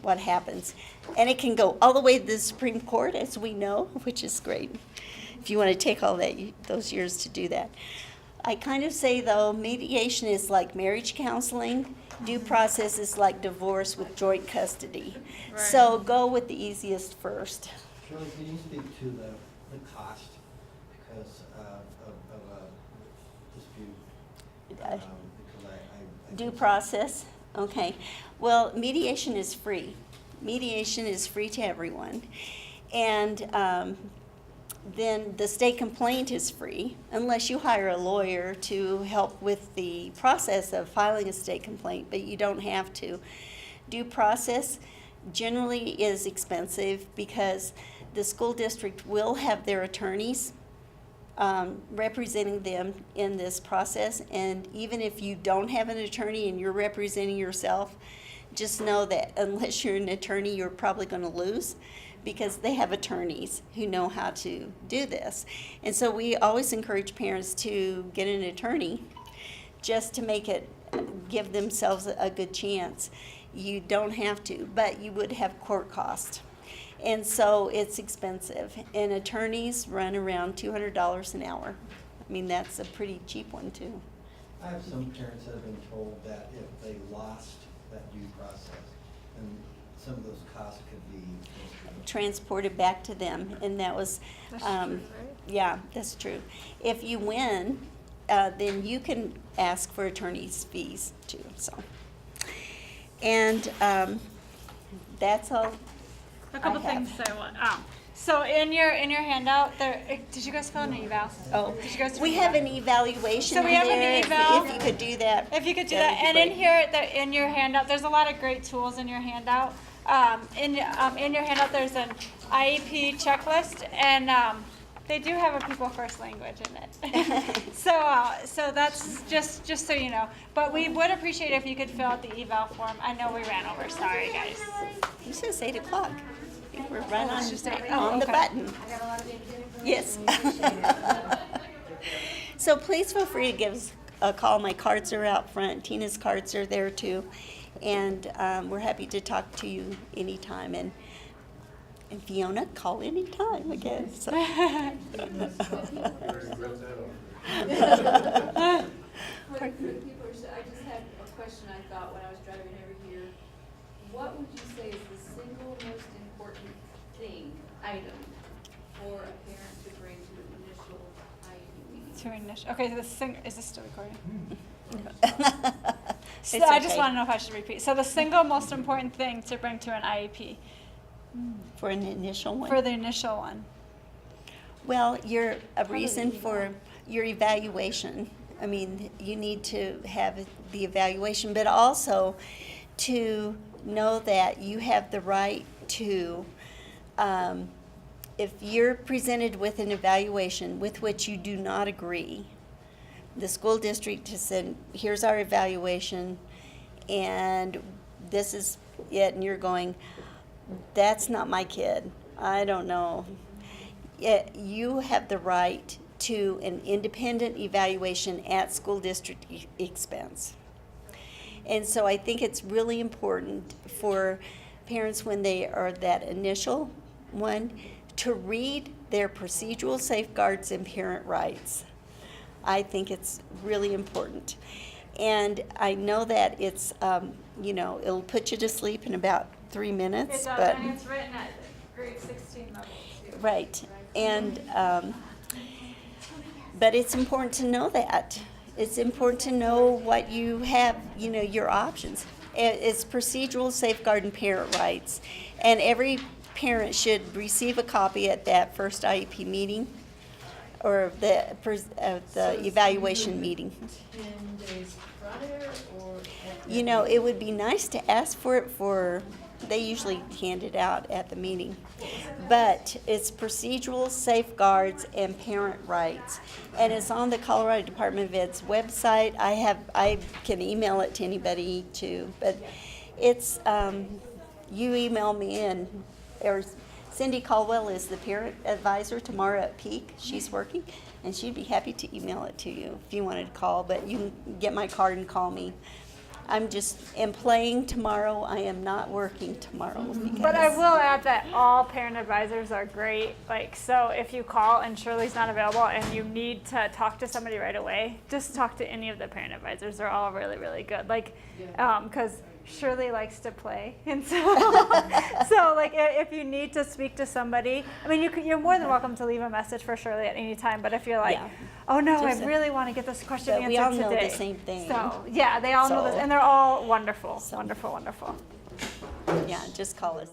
what happens. And it can go all the way to the Supreme Court, as we know, which is great, if you want to take all those years to do that. I kind of say, though, mediation is like marriage counseling. Due process is like divorce with joint custody. Right. So go with the easiest first. Shirley, can you speak to the cost because of a dispute? Because I Due process, okay. Well, mediation is free. Mediation is free to everyone. And then the state complaint is free, unless you hire a lawyer to help with the process of filing a state complaint, but you don't have to. Due process generally is expensive because the school district will have their attorneys representing them in this process, and even if you don't have an attorney and you're representing yourself, just know that unless you're an attorney, you're probably going to lose, because they have attorneys who know how to do this. And so we always encourage parents to get an attorney just to give themselves a good chance. You don't have to, but you would have court costs. And so it's expensive. And attorneys run around $200 an hour. I mean, that's a pretty cheap one, too. I have some parents that have been told that if they lost that due process, then some of those costs could be transported back to them, and that was, That's true, right? yeah, that's true. If you win, then you can ask for attorney's fees too. So, and that's all A couple I have. things I want. So in your handout there, did you guys fill in an eval? Oh, Did you guys do we an have eval? an evaluation So we in have an there, if- eval. If you could do that. If you could do that that, would be and in great. here, in your handout, there's a lot of great tools in your handout. In your handout, there's an IEP checklist, and they do have a people first language in it. So that's just so you know. But we would appreciate if you could fill out the eval form. I know we ran over. Sorry, guys. It says 8 o'clock. We're right on, It's just 8. on the Okay. button. Yes. So please feel free to give us a call. My cards are out front. Tina's cards are there too. And we're happy to talk to you anytime. And Fiona, call anytime again. So. I already wrote that off. For the people, I just had a question I thought when I was driving over here. What would you say is the single most important item for a parent to bring to an initial IEP meeting? Okay, so is this still recording? So It's I just okay. want to know if I should repeat. So the single most important thing to bring to an IEP For an initial one? for the initial one. Well, you're a reason for your evaluation. I mean, you need to have the evaluation, but also to know that you have the right to, if you're presented with an evaluation with which you do not agree, the school district has said, here's our evaluation, and this is it, and you're going, that's not my kid. I don't know. You have the right to an independent evaluation at school district expense. And so I think it's really important for parents when they are that initial one to read their procedural safeguards and parent rights. I think it's really important. And I know that it's, it'll put you to sleep in about 3 minutes. But and it's written at grade 16 level too. right. And, but it's important to know that. It's important to know what you have, your options. It's procedural safeguard and parent rights. And every parent should receive a copy at that first IEP meeting or the evaluation meeting. 10 days prior or at the It would be nice to ask for it they usually hand it out at the meeting. But it's procedural safeguards and parent rights. And it's on the Colorado Department of Ed's website. I can email it to anybody too. But it's, you email me in, or Cindy Caldwell is the parent advisor tomorrow at Peak. She's working, and she'd be happy to email it to you if you wanted to call. But you can get my card and call me. I'm playing tomorrow. I am not working tomorrow. But I will add that all parent advisors are great. So if you call and Shirley's not available and you need to talk to somebody right away, just talk to any of the parent advisors. They're all really, really good. Because Shirley likes to play, and so if you need to speak to somebody, I mean, you're more than welcome to leave a message for Shirley at any time. But if you're like, oh no, I really want to get this question But answered we all today. know the same thing. So yeah, they all know this, and they're all wonderful, wonderful. Yeah, just call us.